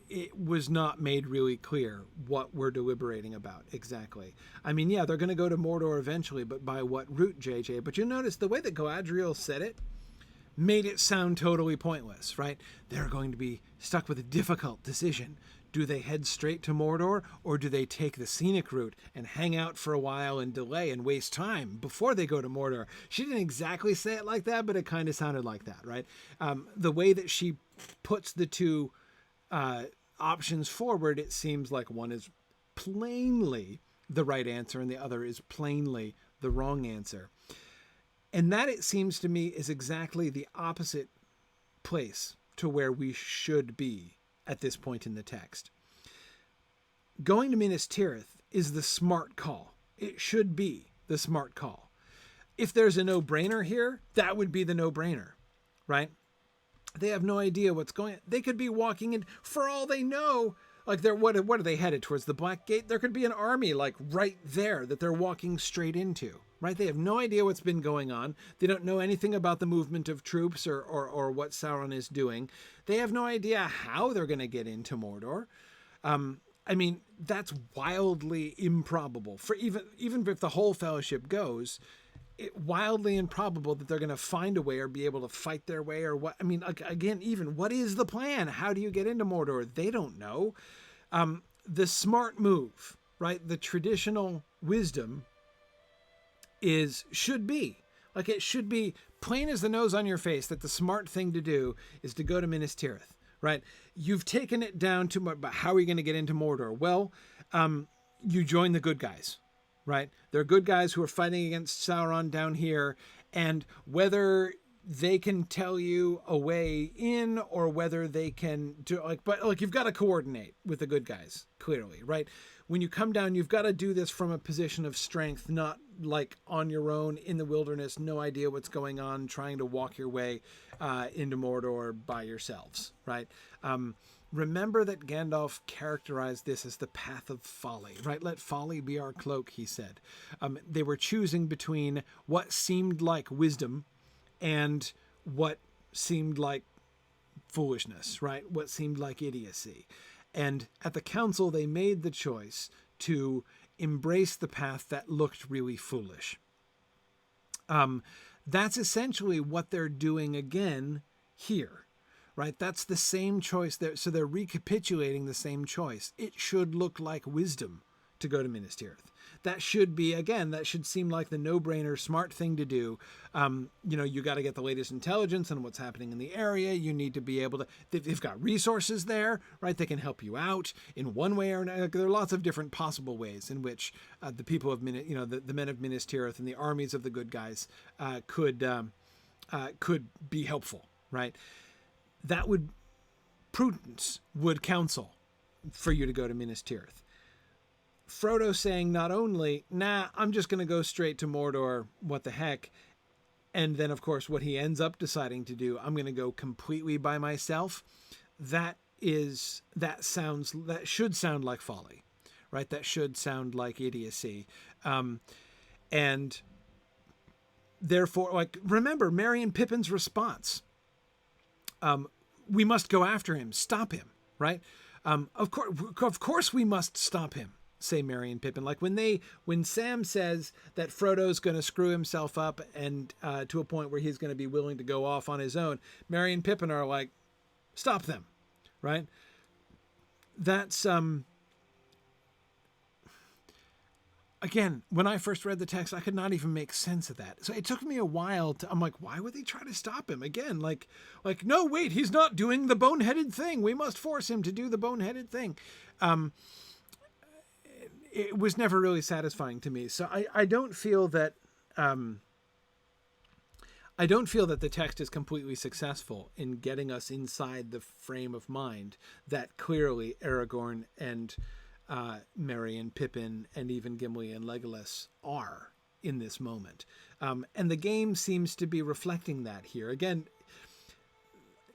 it was not made really clear what we're deliberating about exactly. I mean, yeah, they're going to go to Mordor eventually, but by what route, JJ? But you notice the way that Galadriel said it made it sound totally pointless, right? They're going to be stuck with a difficult decision. Do they head straight to Mordor, or do they take the scenic route and hang out for a while and delay and waste time before they go to Mordor? She didn't exactly say it like that, but it kind of sounded like that, right? The way that she puts the two options forward, it seems like one is plainly the right answer and the other is plainly the wrong answer. And that, it seems to me, is exactly the opposite place to where we should be at this point in the text. Going to Minas Tirith is the smart call. It should be the smart call. If there's a no-brainer here, that would be the no-brainer, right? They have no idea what's going on. They could be walking in, for all they know, like what are they headed towards? The Black Gate? There could be an army like right there that they're walking straight into, right? They have no idea what's been going on. They don't know anything about the movement of troops or what Sauron is doing. They have no idea how they're going to get into Mordor. I mean, that's wildly improbable. For even if the whole fellowship goes, wildly improbable that they're going to find a way or be able to fight their way or what. I mean, again, even what is the plan? How do you get into Mordor? They don't know. The smart move, right? The traditional wisdom should be plain as the nose on your face that the smart thing to do is to go to Minas Tirith, right? You've taken it down to but how are you going to get into Mordor? Well, you join the good guys, right? They're good guys who are fighting against Sauron down here, and whether they can tell you a way in or whether they can do but you've got to coordinate with the good guys, clearly, right? When you come down, you've got to do this from a position of strength, not like on your own in the wilderness, no idea what's going on, trying to walk your way into Mordor by yourselves, right? Remember that Gandalf characterized this as the path of folly, right? Let folly be our cloak, he said. They were choosing between what seemed like wisdom and what seemed like foolishness, right? What seemed like idiocy. And at the council, they made the choice to embrace the path that looked really foolish. That's essentially what they're doing again here, right? That's the same choice there. So they're recapitulating the same choice. It should look like wisdom to go to Minas Tirith. That should be, again, that should seem like the no-brainer, smart thing to do. You got to get the latest intelligence on what's happening in the area. You need to be able to, they've got resources there, right? They can help you out in one way or another. There are lots of different possible ways in which the people of Minas, the men of Minas Tirith and the armies of the good guys could be helpful, right? Prudence would counsel for you to go to Minas Tirith. Frodo saying not only, I'm just going to go straight to Mordor, what the heck, and then, of course, what he ends up deciding to do, I'm going to go completely by myself, that should sound like folly, right? That should sound like idiocy. And therefore, remember Merry and Pippin's response. We must go after him, stop him, right? Of course we must stop him, say Merry and Pippin. Like when Sam says that Frodo's going to screw himself up and to a point where he's going to be willing to go off on his own, Merry and Pippin are like, Stop them, right? That's, again, when I first read the text, I could not even make sense of that. So it took me a while I'm like, why would they try to stop him? Again, like, no, wait, he's not doing the boneheaded thing. We must force him to do the boneheaded thing. It was never really satisfying to me. So I don't feel that, the text is completely successful in getting us inside the frame of mind that clearly Aragorn and Merry and Pippin and even Gimli and Legolas are in this moment. And the game seems to be reflecting that here. Again,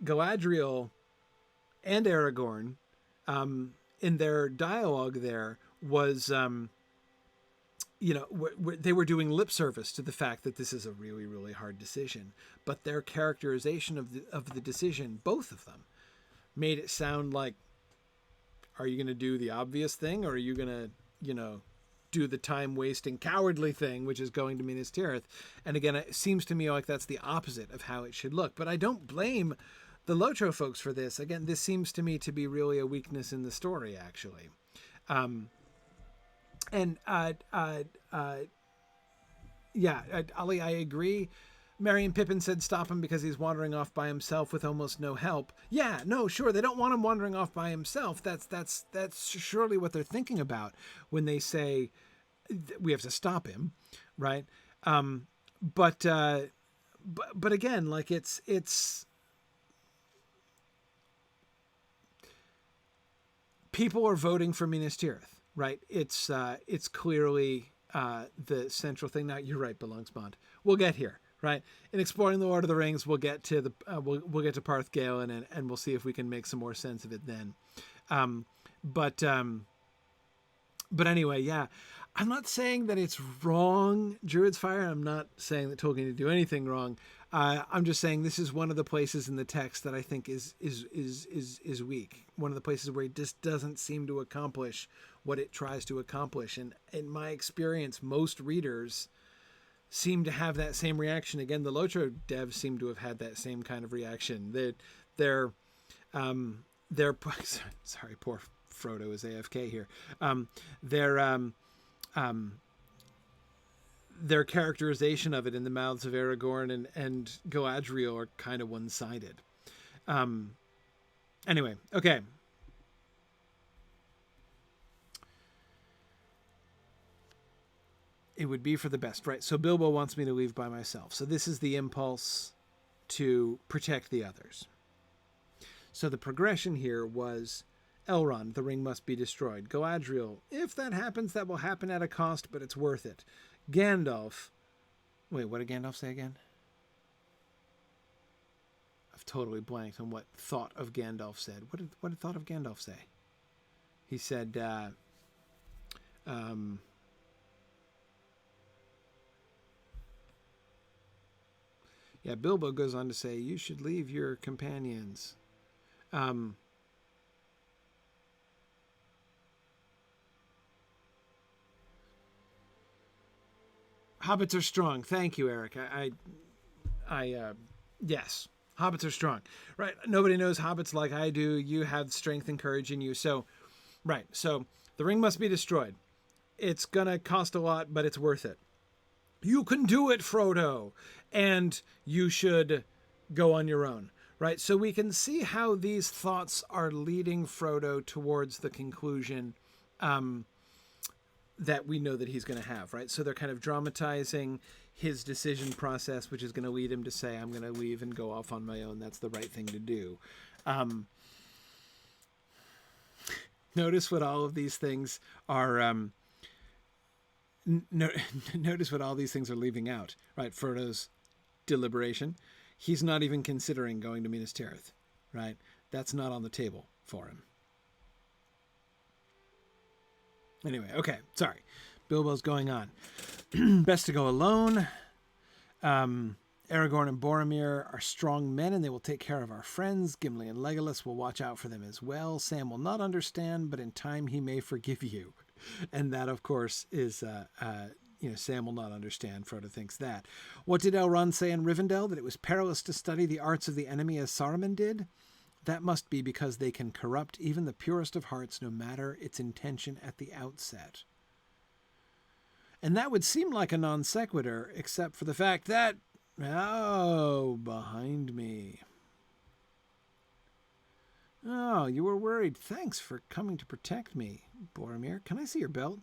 Galadriel and Aragorn, in their dialogue there was, they were doing lip service to the fact that this is a really, really hard decision. But their characterization of the decision, both of them, made it sound like, are you going to do the obvious thing, or are you going to, do the time-wasting, cowardly thing, which is going to Minas Tirith? And again, it seems to me like that's the opposite of how it should look. But I don't blame the Lotro folks for this. Again, this seems to me to be really a weakness in the story, actually. Ali, I agree. Merry and Pippin said stop him because he's wandering off by himself with almost no help. Yeah, no, sure, they don't want him wandering off by himself. That's surely what they're thinking about when they say we have to stop him, right? But again, like it's people are voting for Minas Tirith, right? It's clearly the central thing. Now you're right, belongs Bond. We'll get here. Right. In exploring the Lord of the Rings, we'll get to we'll get to Parth Galen and we'll see if we can make some more sense of it then. But anyway, yeah, I'm not saying that it's wrong, Druid's Fire. I'm not saying that Tolkien didn't do anything wrong. I'm just saying this is one of the places in the text that I think is weak. One of the places where it just doesn't seem to accomplish what it tries to accomplish. And in my experience, most readers seem to have that same reaction. Again, the Lotro devs seem to have had that same kind of reaction. They're sorry, poor Frodo is AFK here. Their characterization of it in the mouths of Aragorn and Galadriel are kind of one-sided. Anyway, okay. It would be for the best, right? So Bilbo wants me to leave by myself. So this is the impulse to protect the others. So the progression here was Elrond, the ring must be destroyed. Galadriel, if that happens, that will happen at a cost, but it's worth it. Gandalf, wait, what did Gandalf say again? I've totally blanked on what Thought of Gandalf said. What did Thought of Gandalf say? He said, yeah, Bilbo goes on to say, you should leave your companions. Hobbits are strong. Thank you, Eric. Yes, hobbits are strong. Right. Nobody knows hobbits like I do. You have strength and courage in you. So, right. So the ring must be destroyed. It's going to cost a lot, but it's worth it. You can do it, Frodo. And you should go on your own. Right. So we can see how these thoughts are leading Frodo towards the conclusion that we know that he's going to have, right? So they're kind of dramatizing his decision process, which is going to lead him to say, I'm going to leave and go off on my own. That's the right thing to do. Notice what all of these things are, notice what all these things are leaving out, right? Frodo's deliberation. He's not even considering going to Minas Tirith, right? That's not on the table for him. Anyway, okay, sorry. Bilbo's going on. Best to go alone. Aragorn and Boromir are strong men and they will take care of our friends. Gimli and Legolas will watch out for them as well. Sam will not understand, but in time he may forgive you. And that, of course, is, Sam will not understand. Frodo thinks that. What did Elrond say in Rivendell? That it was perilous to study the arts of the enemy as Saruman did? That must be because they can corrupt even the purest of hearts, no matter its intention at the outset. And that would seem like a non sequitur, except for the fact that... Oh, behind me. Oh, you were worried. Thanks for coming to protect me, Boromir. Can I see your belt?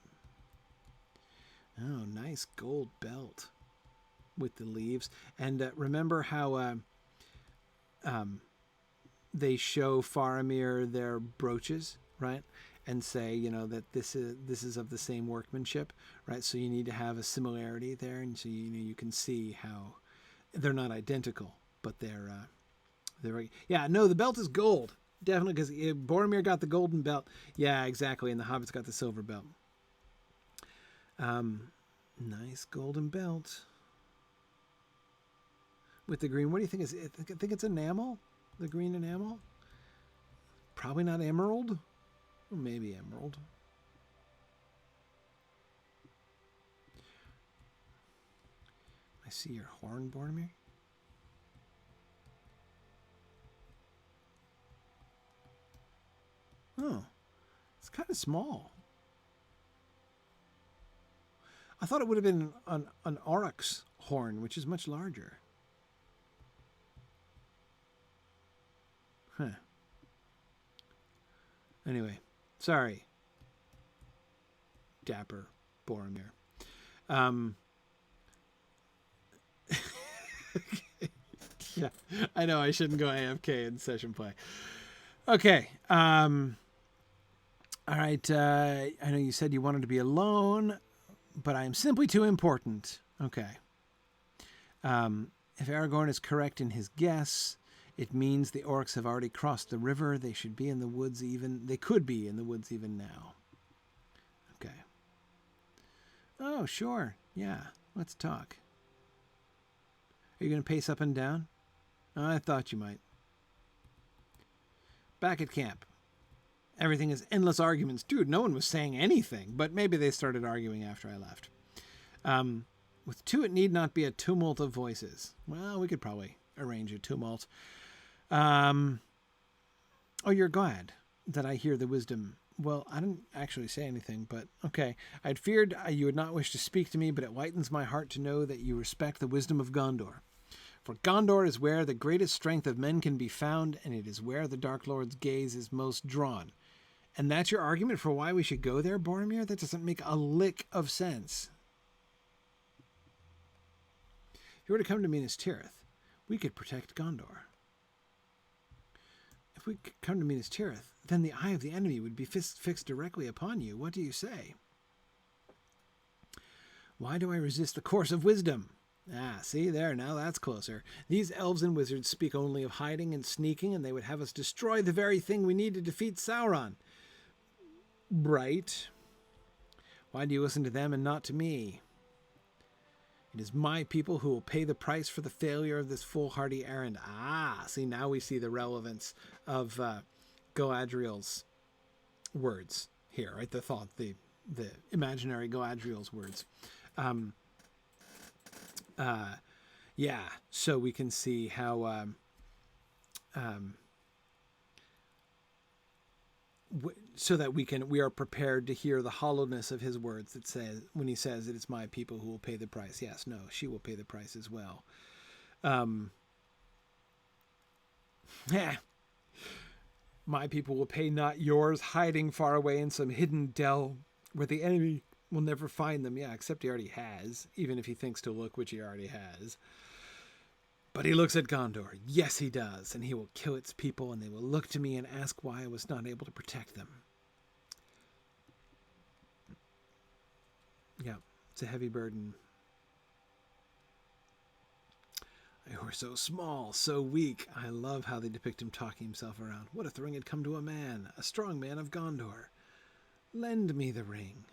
Oh, nice gold belt with the leaves. And remember how they show Faramir their brooches, right? And say, you know, that this is of the same workmanship, right? So you need to have a similarity there, and so you can see how they're not identical, but they're yeah. No, the belt is gold, definitely, because Boromir got the golden belt. Yeah, exactly, and the Hobbit's got the silver belt. Nice golden belt with the green. What do you think is it? I think it's enamel, the green enamel. Probably not emerald. Maybe emerald. I see your horn, Boromir. Oh, it's kind of small. I thought it would have been an oryx horn, which is much larger. Huh. Anyway, sorry, dapper Boromir. Yeah, I know I shouldn't go AFK in session play. Okay. All right. I know you said you wanted to be alone, but I am simply too important. Okay. If Aragorn is correct in his guess, it means the orcs have already crossed the river. They should be in the woods even... They could be in the woods even now. Okay. Oh, sure. Yeah. Let's talk. Are you going to pace up and down? Oh, I thought you might. Back at camp. Everything is endless arguments. Dude, no one was saying anything, but maybe they started arguing after I left. With two, it need not be a tumult of voices. Well, we could probably arrange a tumult. Oh, you're glad that I hear the wisdom. Well, I didn't actually say anything, but okay. I'd feared you would not wish to speak to me, but it lightens my heart to know that you respect the wisdom of Gondor. For Gondor is where the greatest strength of men can be found, and it is where the Dark Lord's gaze is most drawn. And that's your argument for why we should go there, Boromir? That doesn't make a lick of sense. If you were to come to Minas Tirith, we could protect Gondor. If we could come to Minas Tirith, then the eye of the enemy would be fixed directly upon you. What do you say? Why do I resist the course of wisdom? Ah, see there, now that's closer. These elves and wizards speak only of hiding and sneaking, and they would have us destroy the very thing we need to defeat Sauron. Right. Why do you listen to them and not to me? It is my people who will pay the price for the failure of this foolhardy errand. Ah, see, now we see the relevance of Galadriel's words here, right? The thought, the imaginary Galadriel's words. Yeah, so we can see how so that we are prepared to hear the hollowness of his words that says, when he says that it's my people who will pay the price. Yes, no, she will pay the price as well. My people will pay, not yours, hiding far away in some hidden dell where the enemy will never find them. Yeah, except he already has, even if he thinks to look, which he already has. But he looks at Gondor. Yes, he does. And he will kill its people, and they will look to me and ask why I was not able to protect them. Yeah, it's a heavy burden. I were so small, so weak. I love how they depict him talking himself around. What if the ring had come to a man, a strong man of Gondor? Lend me the ring.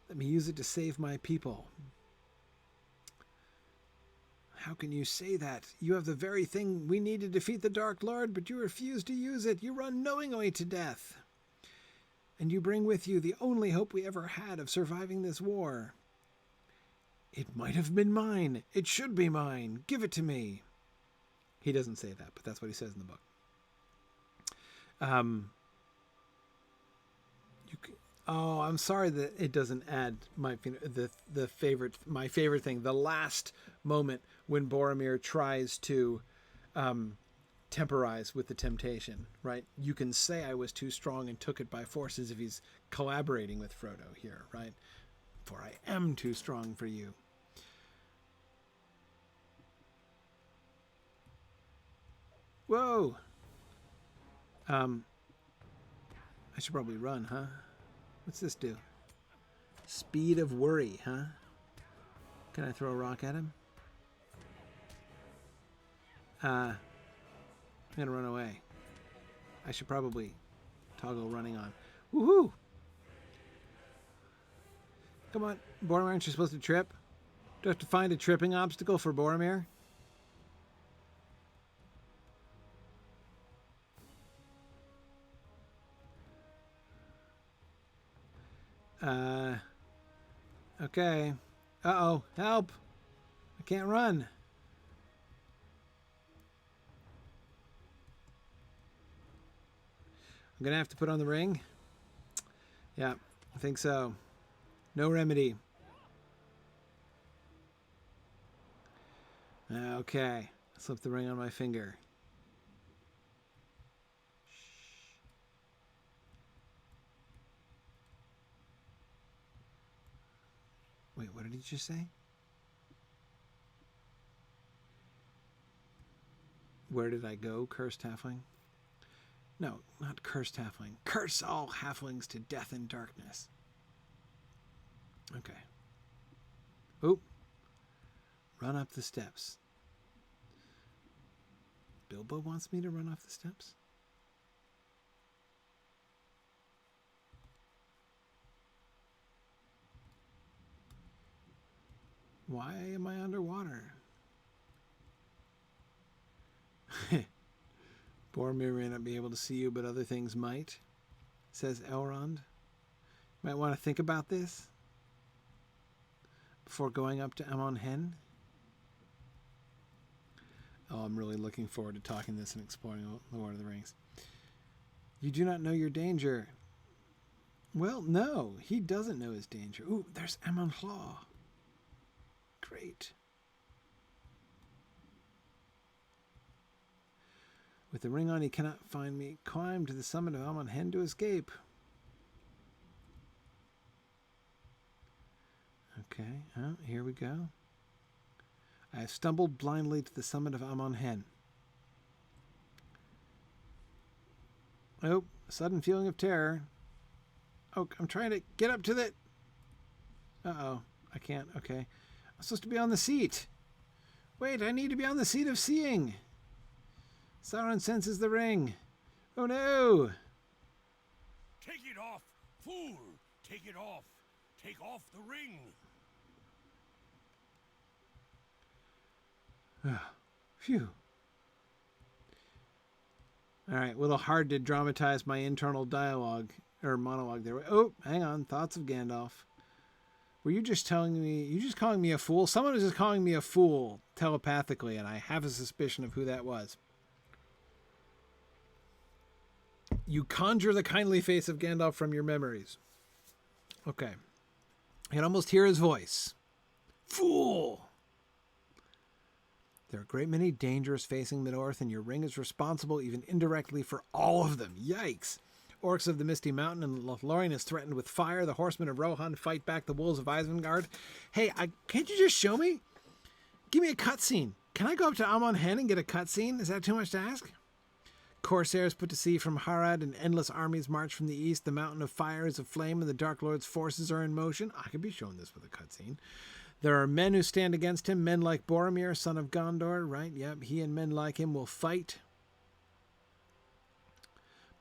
Let me use it to save my people. How can you say that? You have the very thing we need to defeat the Dark Lord, but you refuse to use it. You run knowingly to death. And you bring with you the only hope we ever had of surviving this war. It might have been mine. It should be mine. Give it to me. He doesn't say that, but that's what he says in the book. You can, oh, I'm sorry that it doesn't add my my favorite thing, the last moment when Boromir tries to temporize with the temptation, right? You can say I was too strong and took it by force, as if he's collaborating with Frodo here, right? For I am too strong for you. Whoa! I should probably run, huh? What's this do? Speed of worry, huh? Can I throw a rock at him? I'm gonna run away. I should probably toggle running on. Woohoo! Come on, Boromir, aren't you supposed to trip? Do I have to find a tripping obstacle for Boromir? Okay. Uh-oh, help! I can't run. I'm gonna have to put on the ring. Yeah, I think so. No remedy. Okay, slip the ring on my finger. Wait, what did he just say? Where did I go, cursed halfling? No, not cursed halfling. Curse all halflings to death and darkness. Okay. Oop. Run up the steps. Bilbo wants me to run off the steps? Why am I underwater? Boromir may not be able to see you, but other things might, says Elrond. You might want to think about this before going up to Amon Hen. Oh, I'm really looking forward to talking this and exploring the Lord of the Rings. You do not know your danger. Well, no, he doesn't know his danger. Ooh, there's Amon Hlaa. Great. With the ring on, he cannot find me. Climb to the summit of Amon Hen to escape. Okay, here we go. I have stumbled blindly to the summit of Amon Hen. Oh, a sudden feeling of terror. Oh, I'm trying to get up to the... Uh-oh, I can't. Okay. I'm supposed to be on the seat. Wait, I need to be on the seat of seeing. Sauron senses the ring. Oh no! Take it off, fool! Take it off! Take off the ring! Phew. Alright, a little hard to dramatize my internal dialogue, or monologue there. Oh, hang on. Thoughts of Gandalf. Were you just telling me, you just calling me a fool? Someone was just calling me a fool telepathically, and I have a suspicion of who that was. You conjure the kindly face of Gandalf from your memories. Okay. I can almost hear his voice. Fool! There are a great many dangers facing Middle-earth, and your ring is responsible, even indirectly, for all of them. Yikes! Orcs of the Misty Mountain and Lothlórien is threatened with fire. The horsemen of Rohan fight back the wolves of Isengard. Hey, can't you just show me? Give me a cutscene. Can I go up to Amon Hen and get a cutscene? Is that too much to ask? Corsairs put to sea from Harad and endless armies march from the east. The mountain of fire is aflame and the Dark Lord's forces are in motion. I could be shown this with a cutscene. There are men who stand against him, men like Boromir, son of Gondor, right? Yep, he and men like him will fight.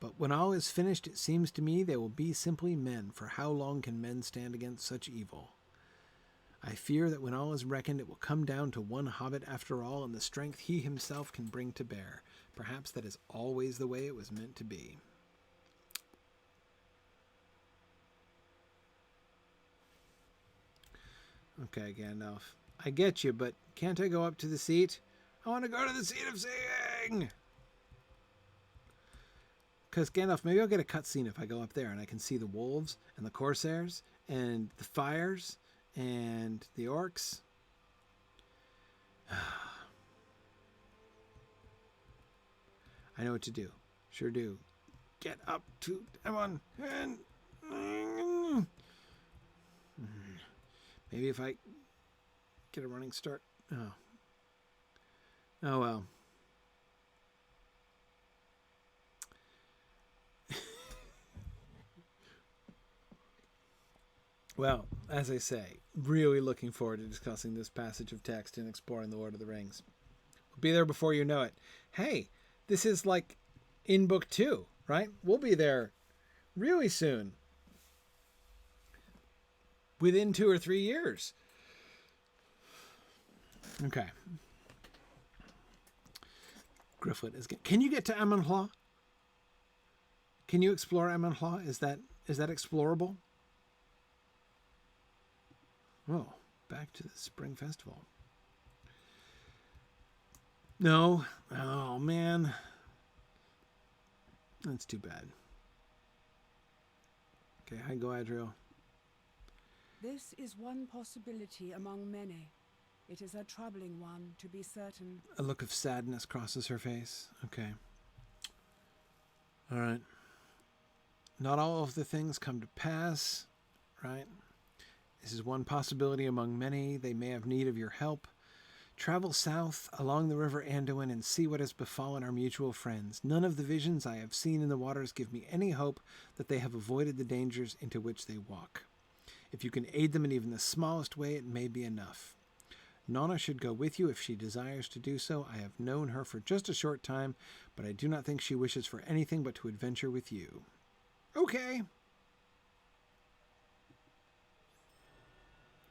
But when all is finished, it seems to me they will be simply men, for how long can men stand against such evil? I fear that when all is reckoned, it will come down to one hobbit after all, and the strength he himself can bring to bear. Perhaps that is always the way it was meant to be. Okay, Gandalf. I get you, but can't I go up to the seat? I want to go to the seat of seeing! Because Gandalf, maybe I'll get a cutscene if I go up there and I can see the wolves and the corsairs and the fires and the orcs. I know what to do. Sure do. Get up to everyone and maybe if I get a running start. Oh well. Well, as I say, really looking forward to discussing this passage of text and exploring the Lord of the Rings. We'll be there before you know it. Hey, this is like in book 2, right? We'll be there really soon. Within 2 or 3 years. Okay. Gryfflet is... Can you get to Amanhla? Can you explore Amanhla? Is that explorable? Oh, back to the spring festival. No. Oh, man. That's too bad. Okay, hi, Galadriel. This is one possibility among many. It is a troubling one, to be certain. A look of sadness crosses her face. Okay. All right. Not all of the things come to pass, right? This is one possibility among many. They may have need of your help. Travel south along the river Anduin and see what has befallen our mutual friends. None of the visions I have seen in the waters give me any hope that they have avoided the dangers into which they walk. If you can aid them in even the smallest way, it may be enough. Nona should go with you if she desires to do so. I have known her for just a short time, but I do not think she wishes for anything but to adventure with you. Okay.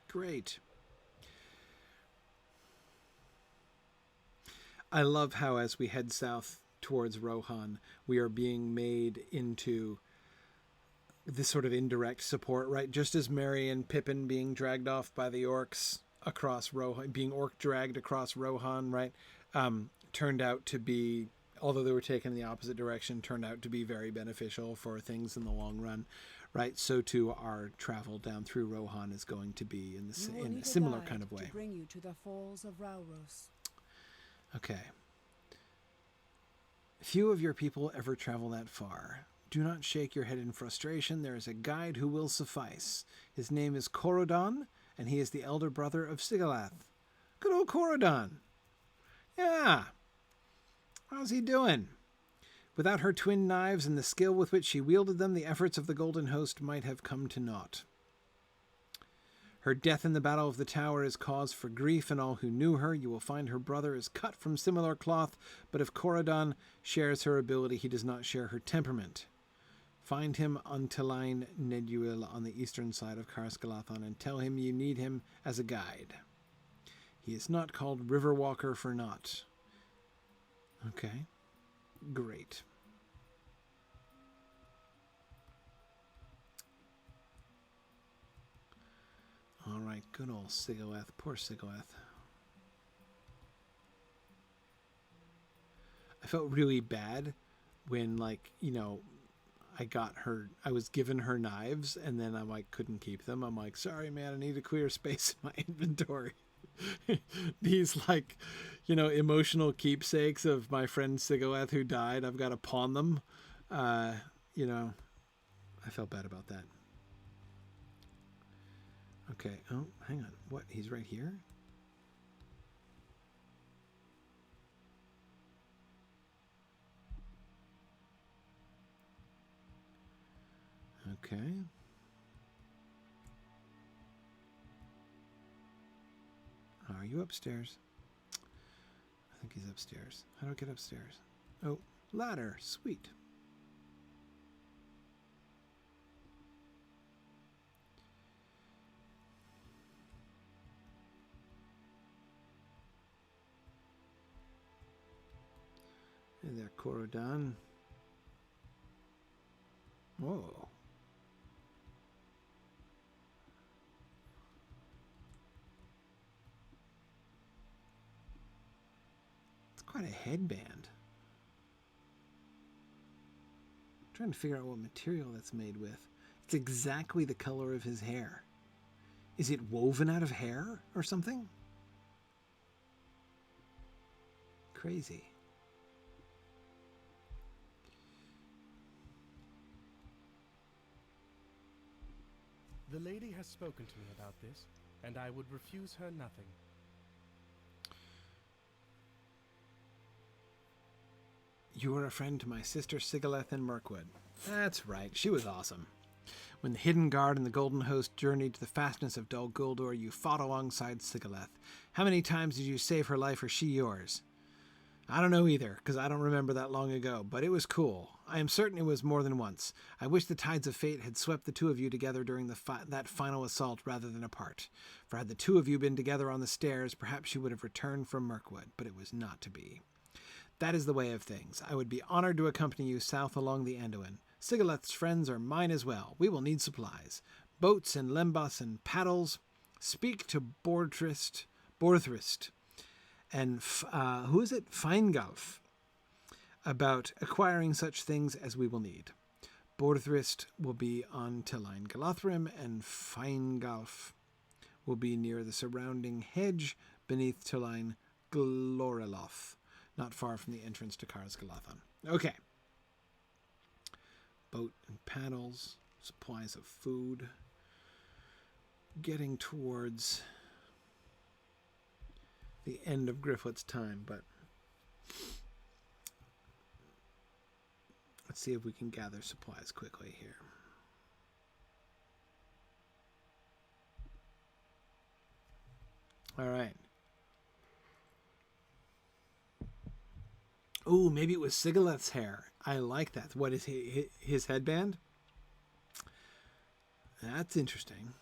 Great. I love how as we head south towards Rohan, we are being made into this sort of indirect support, right? Just as Merry and Pippin being dragged off by the orcs across Rohan, being orc dragged across Rohan, right? Turned out to be, although they were taken in the opposite direction, turned out to be very beneficial for things in the long run, right? So too our travel down through Rohan is going to be in a similar kind of way. To bring you to the falls of Rauros. Okay. Few of your people ever travel that far. Do not shake your head in frustration. There is a guide who will suffice. His name is Corodon, and he is the elder brother of Sigalath. Good old Corodon. Yeah. How's he doing? Without her twin knives and the skill with which she wielded them, the efforts of the Golden Host might have come to naught. Her death in the Battle of the Tower is cause for grief in all who knew her. You will find her brother is cut from similar cloth, but if Corodon shares her ability, he does not share her temperament. Find him on Talain Neduil on the eastern side of Caras Galadhon and tell him you need him as a guide. He is not called River Walker for naught. Okay. Great. All right, good old Sigalath. Poor Sigalath. I felt really bad when, like, you know, I was given her knives and then I like couldn't keep them. I'm like, sorry, man, I need to clear space in my inventory. These, like, you know, emotional keepsakes of my friend Sigalath who died, I've got to pawn them. You know, I felt bad about that. Okay. Oh, hang on. What? He's right here? Okay. Are you upstairs? I think he's upstairs. How do I get upstairs? Oh, ladder. Sweet. Hey there, Corodon. Whoa. It's quite a headband. trying to figure out what material that's made with. It's exactly the color of his hair. Is it woven out of hair or something? Crazy. The lady has spoken to me about this, and I would refuse her nothing. You were a friend to my sister Sigileth in Mirkwood. That's right, she was awesome. When the Hidden Guard and the Golden Host journeyed to the fastness of Dol Guldur, you fought alongside Sigileth. How many times did you save her life or she yours? I don't know either, because I don't remember that long ago, but it was cool. I am certain it was more than once. I wish the tides of fate had swept the two of you together during that final assault rather than apart. For had the two of you been together on the stairs, perhaps you would have returned from Mirkwood, but it was not to be. That is the way of things. I would be honored to accompany you south along the Anduin. Sigileth's friends are mine as well. We will need supplies. Boats and lembas and paddles. Speak to Borthrist, and who is it? Fingalf, about acquiring such things as we will need. Borthrist will be on Telain Galathrim, and Fingalf will be near the surrounding hedge beneath Telain Gloriloth, not far from the entrance to Caras Galadhon. Okay. Boat and paddles, supplies of food, getting towards the end of Gryfflet's time, but let's see if we can gather supplies quickly here. All right. Ooh, maybe it was Sigileth's hair. I like that. What is his headband? That's interesting.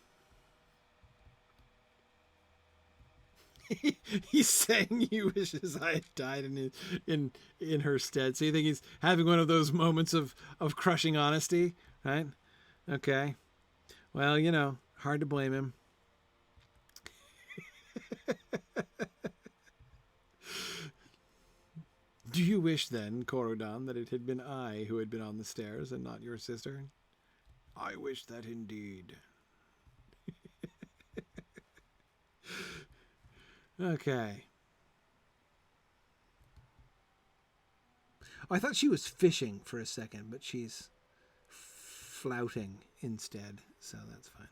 He's saying he wishes I had died in her stead. So you think he's having one of those moments of crushing honesty, right? Okay. Well, you know, hard to blame him. Do you wish then, Corodon, that it had been I who had been on the stairs and not your sister? I wish that indeed. Okay. I thought she was fishing for a second, but she's flouting instead, so that's fine.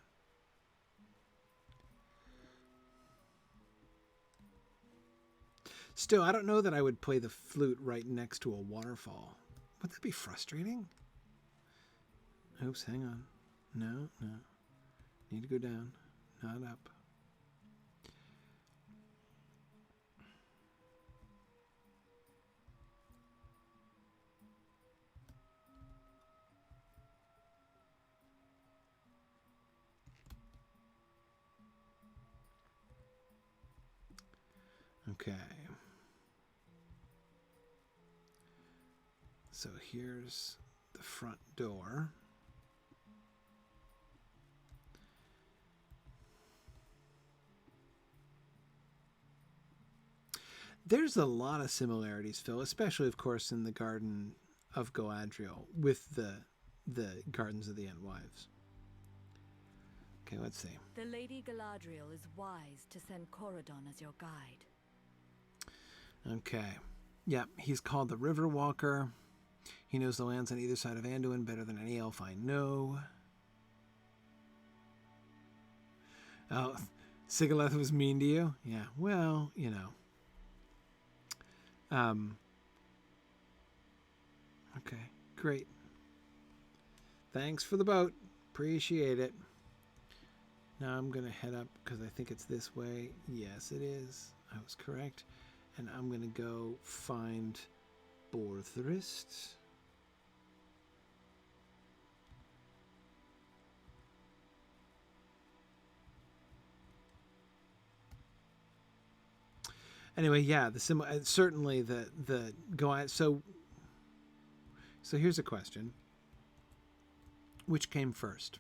Still, I don't know that I would play the flute right next to a waterfall. Would that be frustrating? Oops, hang on. No. Need to go down, not up. Okay. So here's the front door. There's a lot of similarities, Phil, especially, of course, in the Garden of Galadriel with the Gardens of the Entwives. Okay, let's see. The Lady Galadriel is wise to send Corodon as your guide. Okay. Yeah, he's called the River Walker. He knows the lands on either side of Anduin better than any elf I know. Oh, Sigileth was mean to you? Yeah, well, you know. Okay, great. Thanks for the boat. Appreciate it. Now I'm going to head up because I think it's this way. Yes, it is. I was correct. And I'm going to go find Borthrist. Anyway, yeah, certainly the go. So here's a question: which came first,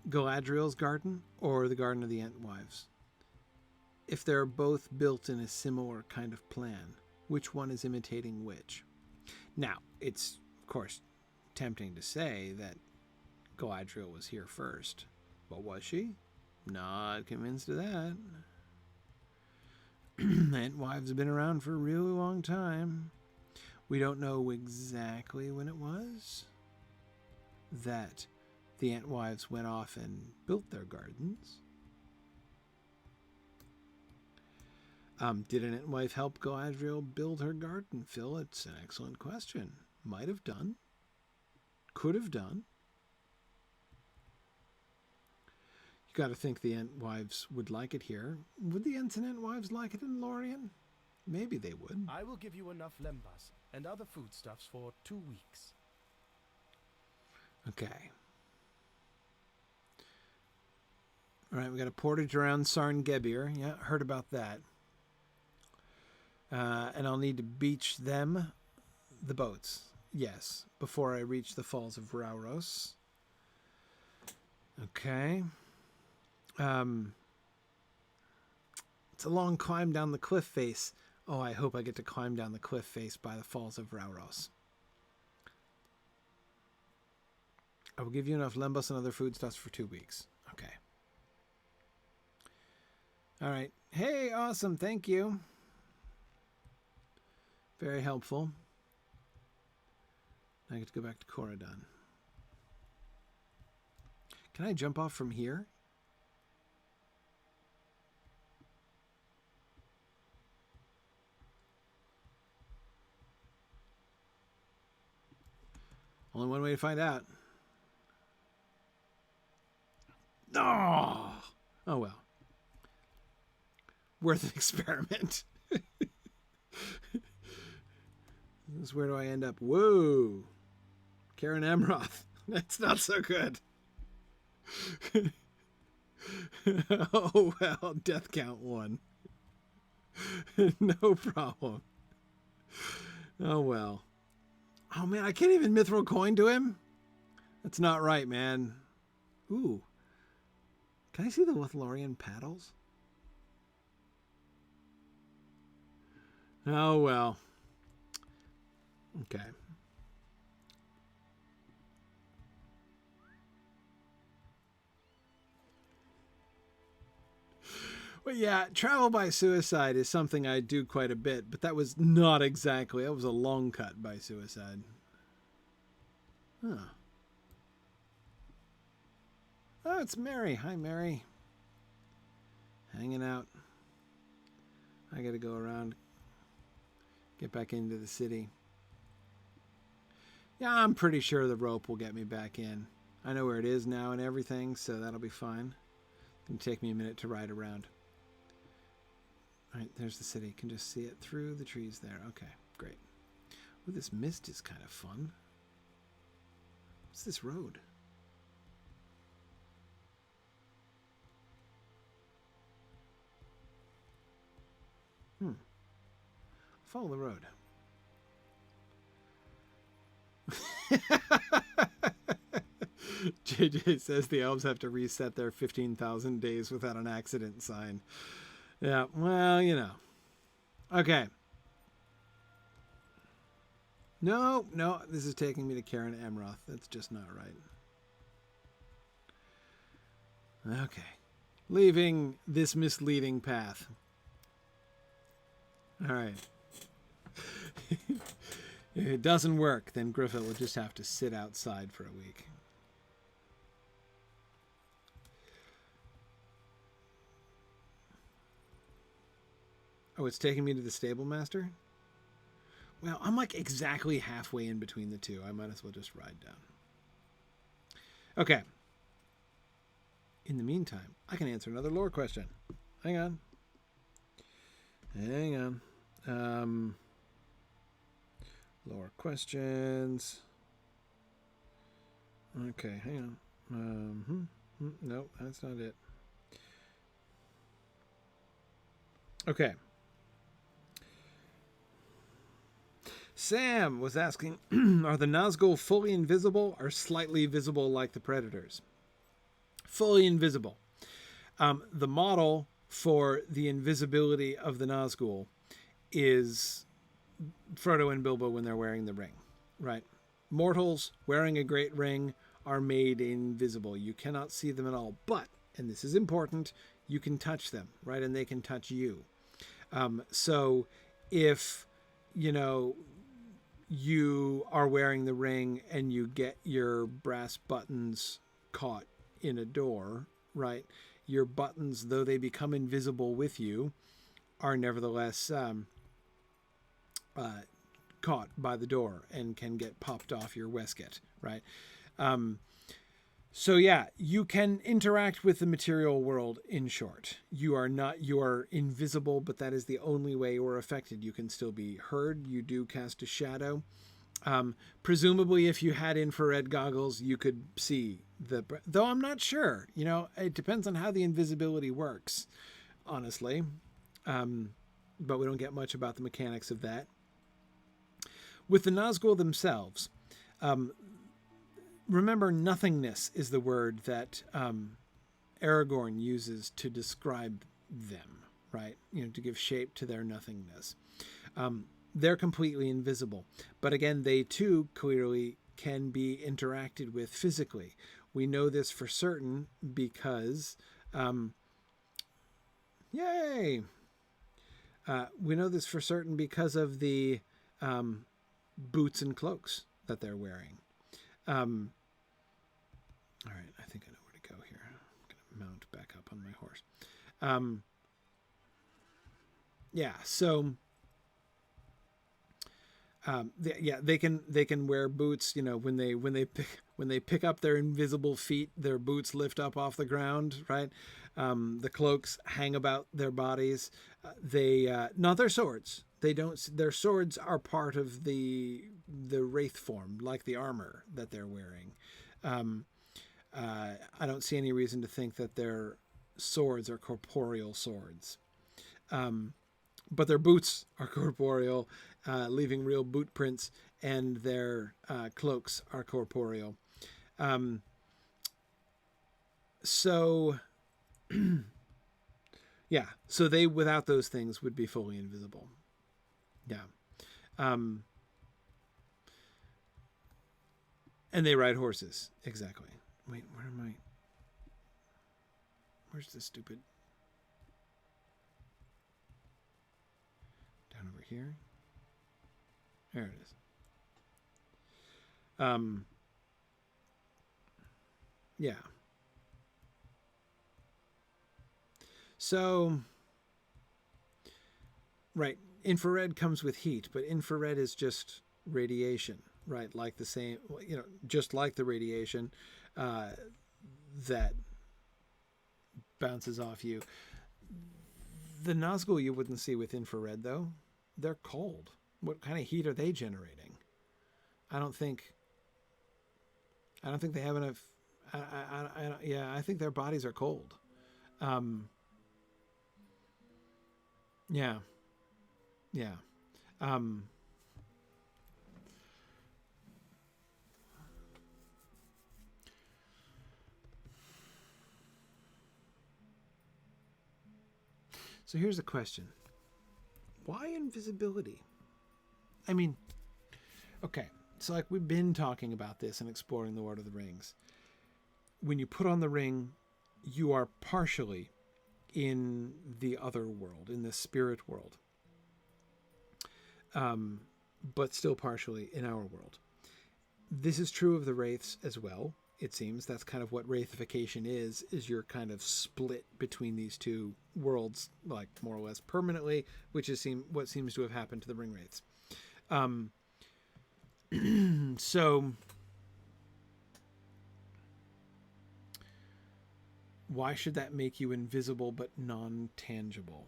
Galadriel's garden or the Garden of the Entwives? If they're both built in a similar kind of plan, which one is imitating which? Now, it's, of course, tempting to say that Galadriel was here first. But was she? Not convinced of that. Entwives have been around for a really long time. We don't know exactly when it was that the Entwives went off and built their gardens. Did an Entwife help Galadriel build her garden, Phil? It's an excellent question. Might have done. Could have done. You got to think the Entwives would like it here. Would the Ents and Entwives like it in Lórien? Maybe they would. I will give you enough lembas and other foodstuffs for 2 weeks. Okay. All right, we got a portage around Sarn Gebir. Yeah, heard about that. And I'll need to beach them, the boats, yes, before I reach the Falls of Rauros. Okay. It's a long climb down the cliff face. Oh, I hope I get to climb down the cliff face by the Falls of Rauros. I will give you enough lembas and other foodstuffs for 2 weeks. Okay. All right. Hey, awesome. Thank you. Very helpful. I get to go back to Caradhon. Can I jump off from here? Only one way to find out. Oh well. Worth an experiment. This is where do I end up? Whoa. Karen Amroth. That's not so good. Oh, well. Death count 1. No problem. Oh, well. Oh, man. I can't even mithril coin to him? That's not right, man. Ooh. Can I see the Lothlorien paddles? Oh, well. Okay. Well, yeah, travel by suicide is something I do quite a bit, but that was not exactly. That was a long cut by suicide. Huh. Oh, it's Mary. Hi, Mary. Hanging out. I gotta go around. Get back into the city. Yeah, I'm pretty sure the rope will get me back in. I know where it is now and everything, so that'll be fine. It'll take me a minute to ride around. All right, there's the city. Can just see it through the trees there. Okay, great. Ooh, this mist is kind of fun. What's this road? Follow the road. JJ says the elves have to reset their 15,000 days without an accident sign. Yeah, well, you know. Okay. No, this is taking me to Karen Amroth. That's just not right. Okay. Leaving this misleading path. All right. If it doesn't work, then Gryfflet will just have to sit outside for a week. Oh, it's taking me to the stable master? Well, I'm like exactly halfway in between the two. I might as well just ride down. Okay. In the meantime, I can answer another lore question. Hang on. Lore questions. Okay, hang on. Nope, that's not it. Okay. Sam was asking, are the Nazgul fully invisible or slightly visible like the Predators? Fully invisible. The model for the invisibility of the Nazgul is Frodo and Bilbo when they're wearing the ring. right? Mortals wearing a great ring are made invisible. You cannot see them at all. But, and this is important, you can touch them, right? And they can touch you. So if, you know, you are wearing the ring and you get your brass buttons caught in a door, right? Your buttons, though they become invisible with you, are nevertheless caught by the door and can get popped off your waistcoat, right? So yeah, you can interact with the material world, in short. You are invisible, but that is the only way you are affected. You can still be heard. You do cast a shadow. Presumably, if you had infrared goggles, you could see though I'm not sure. You know, it depends on how the invisibility works, honestly. But we don't get much about the mechanics of that. With the Nazgul themselves, remember, nothingness is the word that Aragorn uses to describe them, right? You know, to give shape to their nothingness. They're completely invisible. But again, they too clearly can be interacted with physically. We know this for certain because... yay! We know this for certain because of the boots and cloaks that they're wearing. All right, I think I know where to go here. I'm going to mount back up on my horse. Yeah, so they can wear boots. You know, when they pick up their invisible feet, their boots lift up off the ground, right? The cloaks hang about their bodies. Not their swords. They don't. Their swords are part of the wraith form, like the armor that they're wearing. I don't see any reason to think that their swords are corporeal swords. But their boots are corporeal, leaving real boot prints, and their cloaks are corporeal. So, yeah, so they, without those things, would be fully invisible. Yeah. And they ride horses. Exactly. Wait, where am I? Where's the stupid... Down over here. There it is. Yeah. So, right, infrared comes with heat, but infrared is just radiation, right? Like the same, you know, just like the radiation that bounces off you. The Nazgul you wouldn't see with infrared, though. They're cold. What kind of heat are they generating? I don't think they have enough. I think their bodies are cold. Yeah. So here's the question. Why invisibility? I mean, okay, so like we've been talking about this and exploring the Lord of the Rings. When you put on the ring, you are partially in the other world, in the spirit world, but still partially in our world. This is true of the wraiths as well. It seems that's kind of what wraithification is you're kind of split between these two worlds, like more or less permanently, which is what seems to have happened to the ring wraiths. So why should that make you invisible but non-tangible?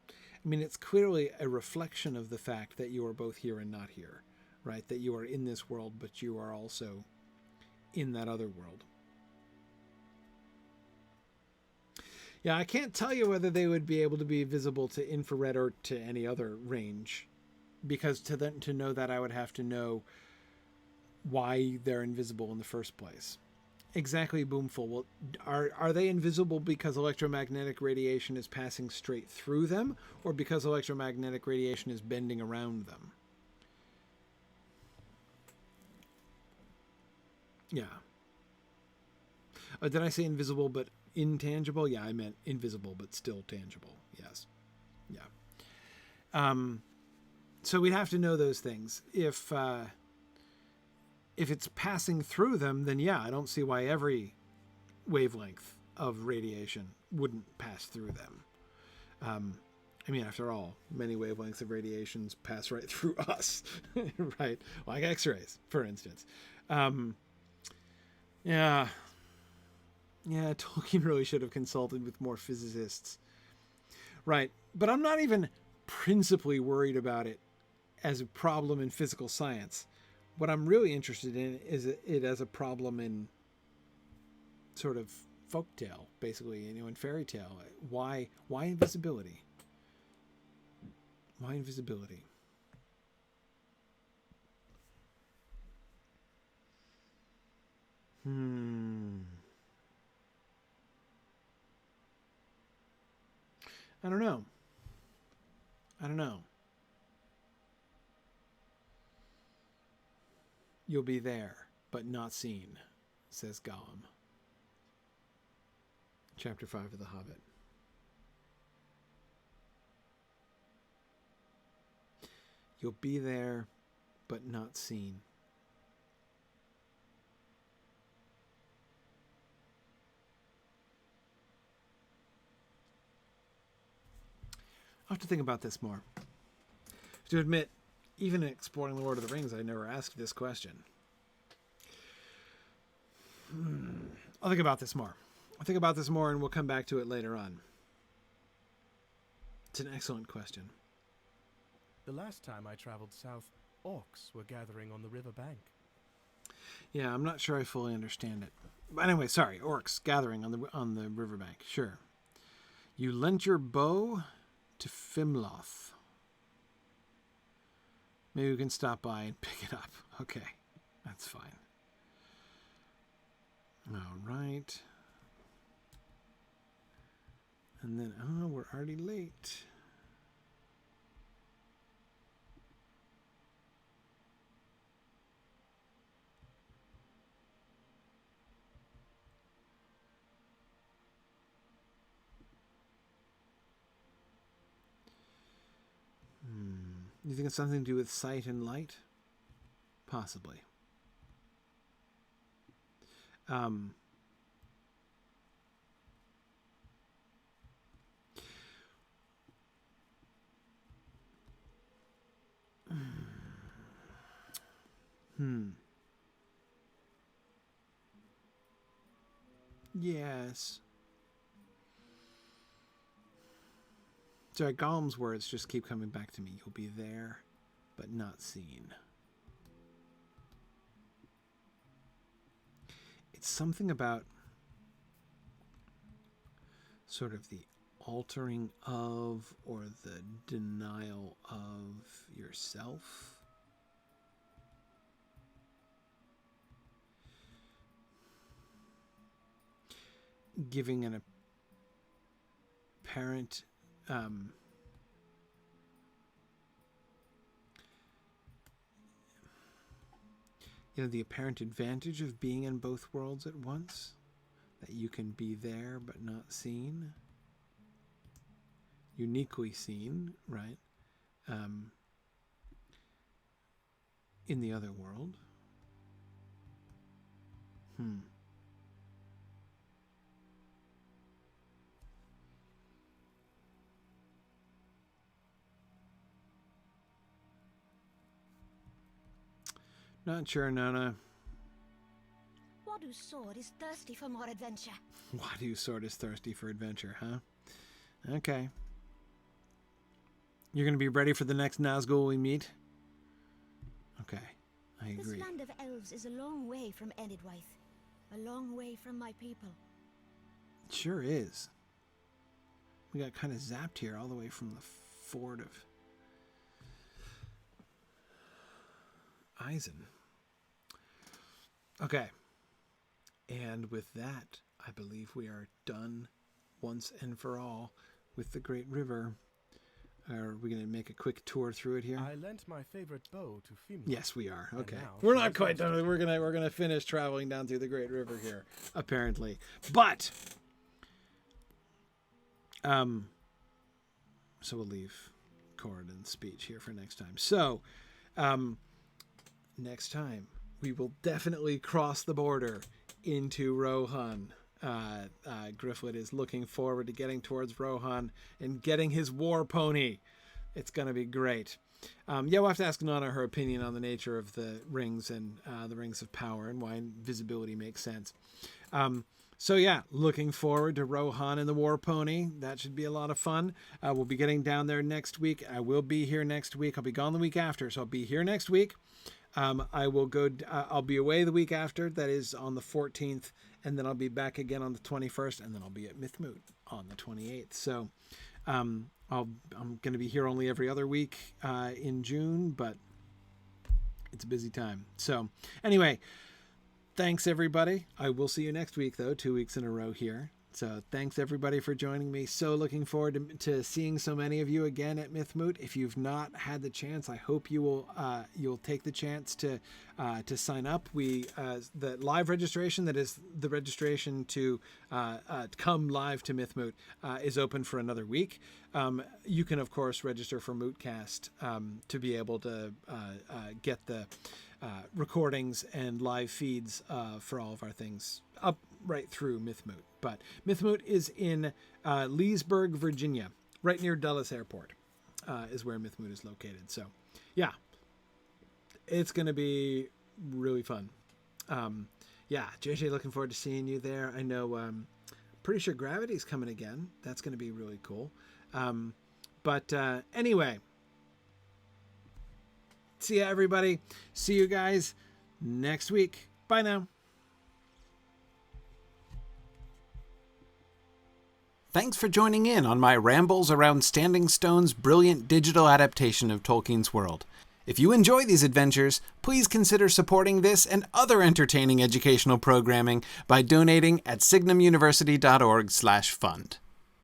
I mean, it's clearly a reflection of the fact that you are both here and not here. Right? That you are in this world, but you are also in that other world. Yeah, I can't tell you whether they would be able to be visible to infrared or to any other range, because to know that, I would have to know why they're invisible in the first place. Exactly, Boomful. Well, are they invisible because electromagnetic radiation is passing straight through them, or because electromagnetic radiation is bending around them? Yeah. Did I say invisible but intangible? Yeah, I meant invisible but still tangible. Yes. Yeah. So we'd have to know those things. If it's passing through them, then yeah, I don't see why every wavelength of radiation wouldn't pass through them. I mean, after all, many wavelengths of radiations pass right through us, right? Like X-rays, for instance. Yeah, Tolkien really should have consulted with more physicists. Right, but I'm not even principally worried about it as a problem in physical science. What I'm really interested in is it as a problem in sort of folktale, basically, in fairy tale. Why invisibility? Why invisibility? I don't know. You'll be there, but not seen, says Gollum. Chapter 5 of The Hobbit. You'll be there, but not seen. I'll have to think about this more. To admit, even in exploring the Lord of the Rings, I never asked this question. I'll think about this more. And we'll come back to it later on. It's an excellent question. The last time I traveled south, orcs were gathering on the river bank. Yeah, I'm not sure I fully understand it. But anyway, sorry, orcs gathering on the riverbank. Sure. You lent your bow to Fimloth. Maybe we can stop by and pick it up. Okay, that's fine. All right. And then, we're already late. You think it's something to do with sight and light? Possibly. Yes. Sorry, Gollum's words just keep coming back to me. You'll be there, but not seen. It's something about sort of the altering of or the denial of yourself. Giving an apparent the apparent advantage of being in both worlds at once, that you can be there but not seen, uniquely seen, right, in the other world. Not sure, Nona. Wadu's sword is thirsty for more adventure. Wadu's sword is thirsty for adventure, huh? Okay. You're going to be ready for the next Nazgul we meet? Okay, I agree. This land of elves is a long way from Enidwaith. A long way from my people. It sure is. We got kind of zapped here all the way from the fort of Eisen. Okay. And with that, I believe we are done once and for all with the Great River. Are we going to make a quick tour through it here? I lent my favorite bow to Fimia. Yes, we are. Okay. now We're she's not quite lost done. We're gonna finish traveling down through the Great River here, apparently. But so we'll leave Corridon's speech here for next time. So next time we will definitely cross the border into Rohan. Gryfflet is looking forward to getting towards Rohan and getting his war pony. It's going to be great. We'll have to ask Nona her opinion on the nature of the rings and the rings of power and why invisibility makes sense. Looking forward to Rohan and the war pony. That should be a lot of fun. We'll be getting down there next week. I will be here next week. I'll be gone the week after, so I'll be here next week. I'll be away the week after. That is on the 14th. And then I'll be back again on the 21st, and then I'll be at Mythmoot on the 28th. So I'm going to be here only every other week in June, but it's a busy time. So anyway, thanks, everybody. I will see you next week, though, 2 weeks in a row here. So thanks, everybody, for joining me. So looking forward to seeing so many of you again at Mythmoot. If you've not had the chance, I hope you will you'll take the chance to sign up. The live registration, that is the registration to come live to Mythmoot, is open for another week. You can, of course, register for Mootcast to be able to get the recordings and live feeds for all of our things up right through Mythmoot. But Mythmoot is in Leesburg, Virginia, right near Dulles Airport is where Mythmoot is located. So, yeah, it's going to be really fun. JJ, looking forward to seeing you there. I know, pretty sure Gravity's coming again. That's going to be really cool. Anyway, see ya, everybody. See you guys next week. Bye now. Thanks for joining in on my rambles around Standing Stone's brilliant digital adaptation of Tolkien's world. If you enjoy these adventures, please consider supporting this and other entertaining educational programming by donating at signumuniversity.org/fund.